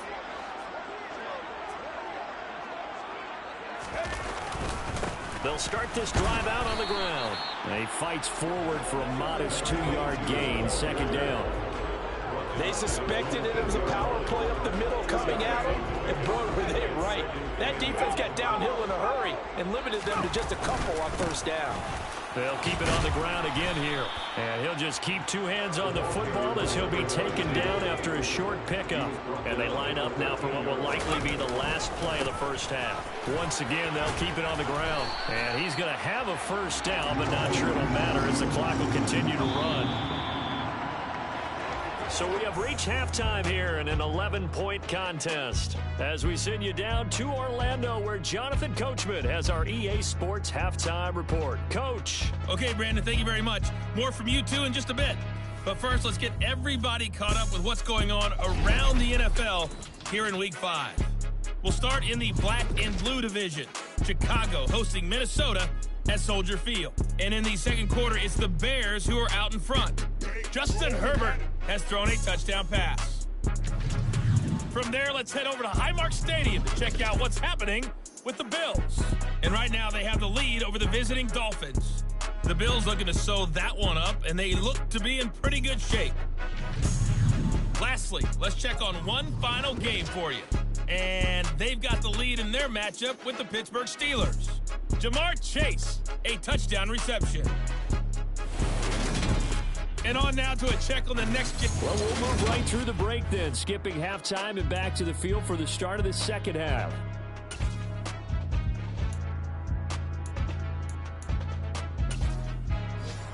They'll start this drive out on the ground. He fights forward for a modest 2-yard gain, 2nd down. They suspected it was a power play up the middle coming at them, and boy, were they right. That defense got downhill in a hurry and limited them to just a couple on first down. They'll keep it on the ground again here. And he'll just keep two hands on the football as he'll be taken down after a short pickup. And they line up now for what will likely be the last play of the first half. Once again, they'll keep it on the ground. And he's going to have a first down, but not sure it'll matter as the clock will continue to run. So we have reached halftime here in an 11-point contest as we send you down to Orlando where Jonathan Coachman has our EA Sports halftime report. Coach. Okay, Brandon, thank you very much. More from you two in just a bit. But first, let's get everybody caught up with what's going on around the NFL here in Week 5. We'll start in the black and blue division. Chicago hosting Minnesota at Soldier Field. And in the second quarter, it's the Bears who are out in front. Justin Herbert has thrown a touchdown pass. From there, let's head over to Highmark Stadium to check out what's happening with the Bills. And right now, they have the lead over the visiting Dolphins. The Bills looking to sew that one up, and they look to be in pretty good shape. Lastly, let's check on one final game for you. And they've got the lead in their matchup with the Pittsburgh Steelers. Jamar Chase, a touchdown reception. And on now to a check on the next. Well, we'll move right through the break then, skipping halftime and back to the field for the start of the second half.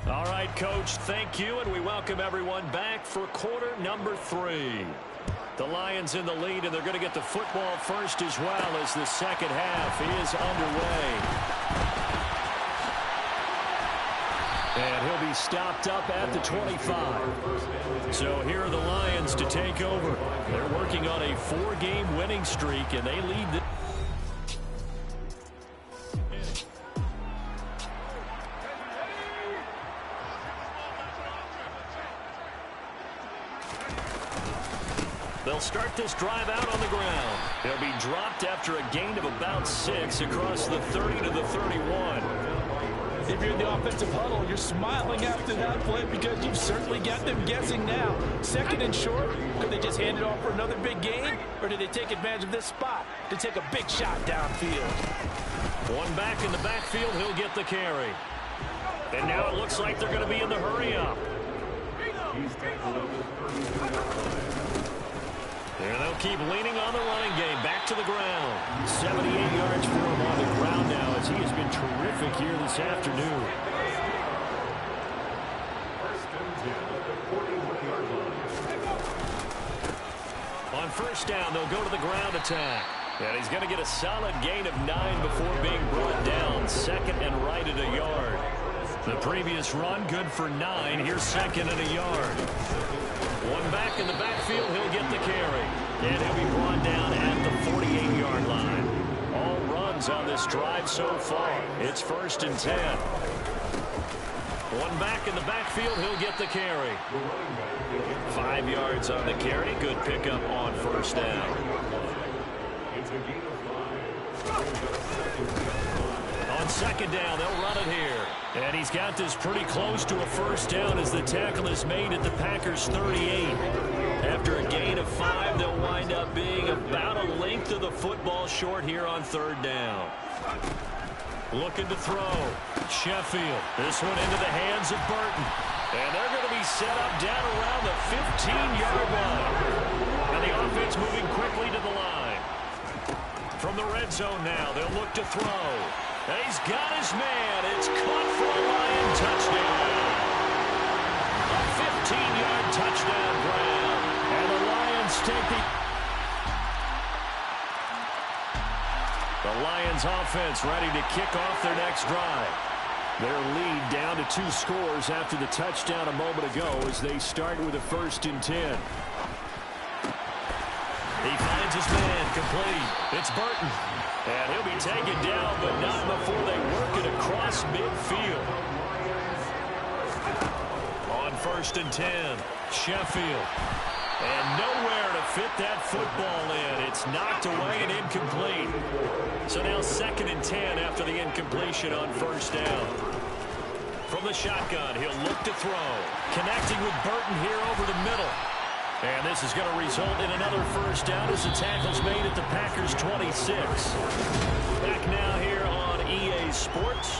All right, Coach, thank you, and we welcome everyone back for quarter number 3. The Lions in the lead, and they're going to get the football first as well as the second half is underway. And he'll be stopped up at the 25. So here are the Lions to take over. They're working on a 4-game winning streak, and they lead the... They'll start this drive out on the ground. They'll be dropped after a gain of about 6 across the 30 to the 31. If you're in the offensive huddle, you're smiling after that play because you've certainly got them guessing now. Second and short, could they just hand it off for another big gain? Or did they take advantage of this spot to take a big shot downfield? One back in the backfield, he'll get the carry. And now it looks like they're going to be in the hurry-up. And they'll keep leaning on the running game. Back to the ground. 78 yards for him on the ground now as he has been terrific here this afternoon. On first down, they'll go to the ground attack. And he's going to get a solid gain of 9 before being brought down. Second and right at a yard. The previous run, good for 9. Here's second and a yard. One back in the backfield, he'll get the carry. And he'll be brought down at the 48-yard line. All runs on this drive so far. It's first and 10. One back in the backfield, he'll get the carry. 5 yards on the carry. Good pickup on first down. On second down, they'll run it here. And he's got this pretty close to a first down as the tackle is made at the Packers' 38. After a gain of 5, they'll wind up being about a length of the football short here on third down. Looking to throw. Sheffield. This one into the hands of Burton. And they're going to be set up down around the 15-yard line. And the offense moving quickly to the line. From the red zone now, they'll look to throw. And he's got his man. It's caught for a Lion touchdown. A 15-yard touchdown grab. And the Lions take the Lions offense ready to kick off their next drive. Their lead down to 2 scores after the touchdown a moment ago as they start with a first and 10. He finds his man complete. It's Burton. And he'll be taken down, but not before they work it across midfield. On first and 10, Sheffield. And nowhere to fit that football in. It's knocked away and incomplete. So now second and 10 after the incompletion on first down. From the shotgun, he'll look to throw. Connecting with Burton here over the middle. And this is going to result in another first down as the tackle's made at the Packers' 26. Back now here on EA Sports.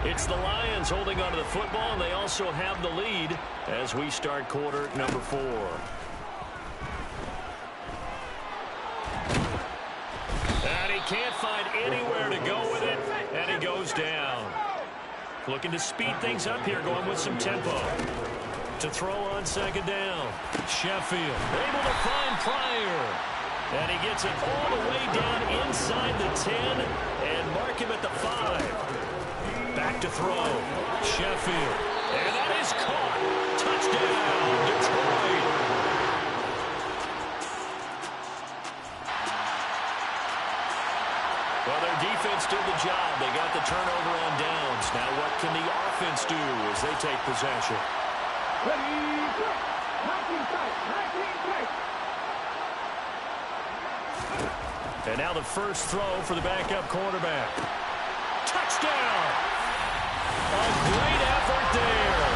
It's the Lions holding onto the football, and they also have the lead as we start quarter number 4. And he can't find anywhere to go with it, and he goes down. Looking to speed things up here, going with some tempo. To throw on second down. Sheffield able to find Pryor. And he gets it all the way down inside the 10 and mark him at the 5. Back to throw. Sheffield. And that is caught. Touchdown, Detroit. Well, their defense did the job. They got the turnover on downs. Now what can the offense do as they take possession? And now the first throw for the backup quarterback. Touchdown! A great effort there.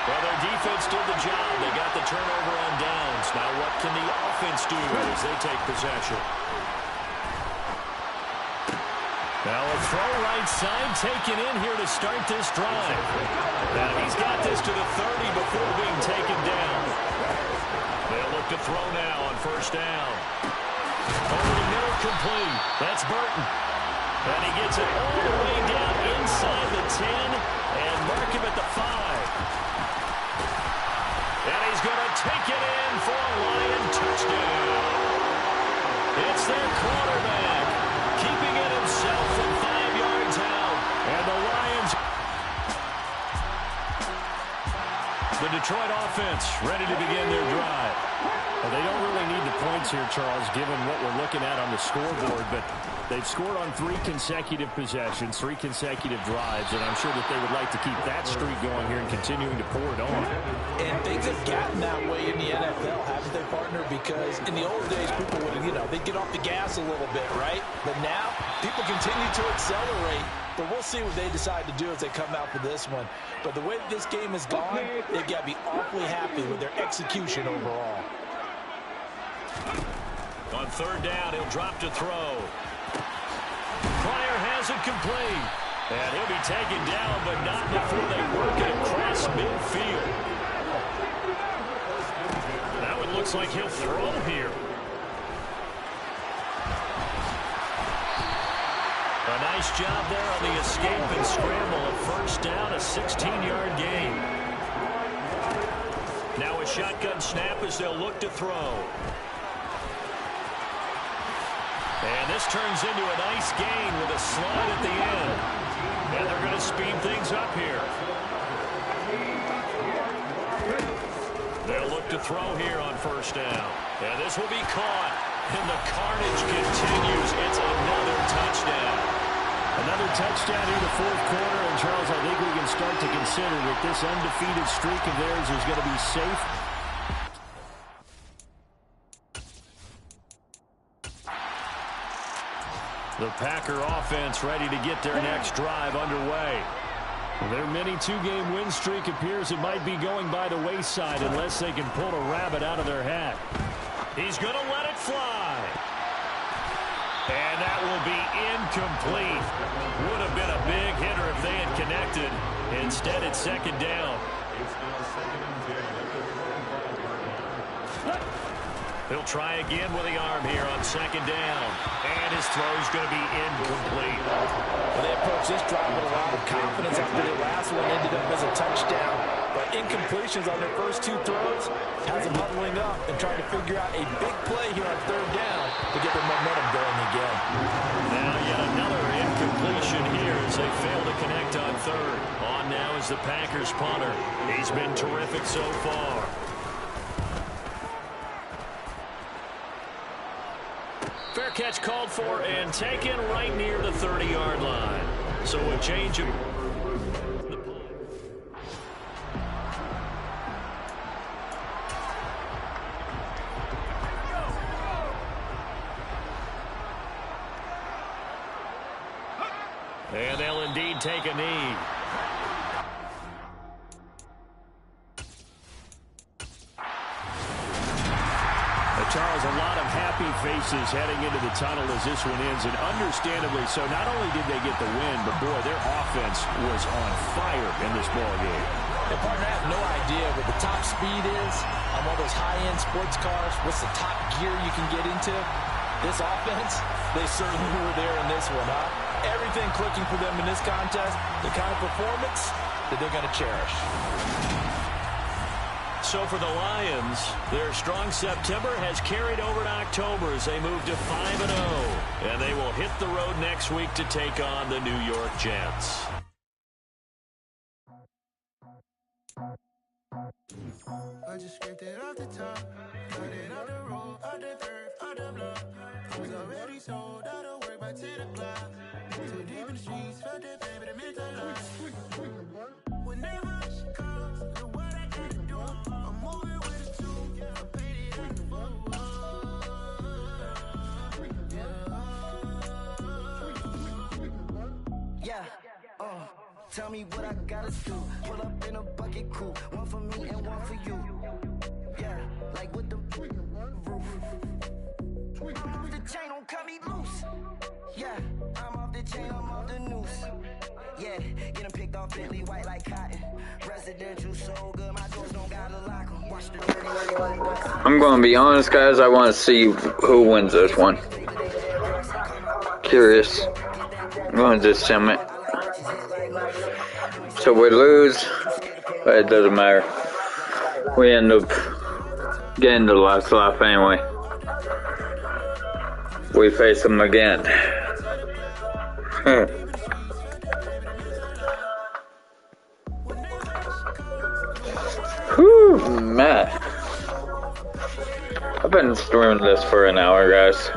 Well, their defense did the job. They got the turnover on downs. Now what can the offense do as they take possession? Now a throw right side taken in here to start this drive. Now he's got this to the 30 before being taken down. They'll look to throw now on first down. Over the middle, complete. That's Burton. And he gets it all the way down inside the 10 and mark him at the 5. And he's going to take it in for a Lion touchdown. It's their quarterback, keeping it himself from 5 yards out. And the Lions, the Detroit offense, ready to begin their drive. Well, they don't really need the points here, Charles, given what we're looking at on the scoreboard, but they've scored on 3 consecutive possessions, 3 consecutive drives, and I'm sure that they would like to keep that streak going here and continuing to pour it on. And things have gotten that way in the NFL, haven't they, partner? Because in the old days, people would, they'd get off the gas a little bit, right? But now, people continue to accelerate. But we'll see what they decide to do as they come out for this one. But the way this game has gone, they've got to be awfully happy with their execution overall. On third down, he'll drop to throw. Pryor has it complete. And he'll be taken down, but not before they work it across midfield. Now it looks like he'll throw here. A nice job there on the escape and scramble. A first down, a 16-yard gain. Now a shotgun snap as they'll look to throw. And this turns into a nice gain with a slide at the end. And they're going to speed things up here. They'll look to throw here on first down. And this will be caught. And the carnage continues. It's another touchdown. Another touchdown in the fourth quarter. And, Charles, I think we can start to consider that this undefeated streak of theirs is going to be safe. The Packer offense ready to get their next drive underway. Their mini 2-game win streak appears it might be going by the wayside unless they can pull a rabbit out of their hat. He's going to let it fly. And that will be incomplete. Would have been a big hitter if they had connected. Instead, it's second down. He'll try again with the arm here on second down. And his throw's going to be incomplete. Well, they approached this drive with a lot of confidence after the last one ended up as a touchdown. But incompletions on their first 2 throws has them huddling up and trying to figure out a big play here on third down to get their momentum going again. Now yet another incompletion here as they fail to connect on third. On now is the Packers punter. He's been terrific so far. Fair catch called for and taken right near the 30-yard line. So a change of... And they'll indeed take a knee. A Charles, a lot of happy faces heading into the tunnel as this one ends, and understandably so. Not only did they get the win, but boy, their offense was on fire in this ball game. Yeah, partner, I have no idea what the top speed is on one of those high-end sports cars. What's the top gear you can get into? This offense, they certainly were there in this one, huh? Everything clicking for them in this contest, the kind of performance that they're going to cherish. So for the Lions, their strong September has carried over to October as they move to 5-0. And they will hit the road next week to take on the New York Jets. I just scraped it off the top, cut it on the road, on the curve, on the block. Was already sold, out of work by 10 o'clock. Too deep in the streets, felt that baby, that meant a lot. Whenever she calls, look what I can do. I'm moving with a two, I paid it at the boat. Yeah, tell me what I gotta do. Pull up in a bucket crew, one for me and one for you. Yeah, like with the roof. I'm off the chain, don't cut me loose. Yeah, I'm off the chain, I'm off the noose. Yeah, get them picked off Bentley white like cotton. Residential so good, my doors don't gotta lock them. Watch the dirty I'm gonna be honest, guys, I want to see who wins this one. Curious. I'm gonna just sim it. So we lose, but it doesn't matter. We end up getting the last lap anyway. We face them again. Whew, man. I've been streaming this for an hour, guys.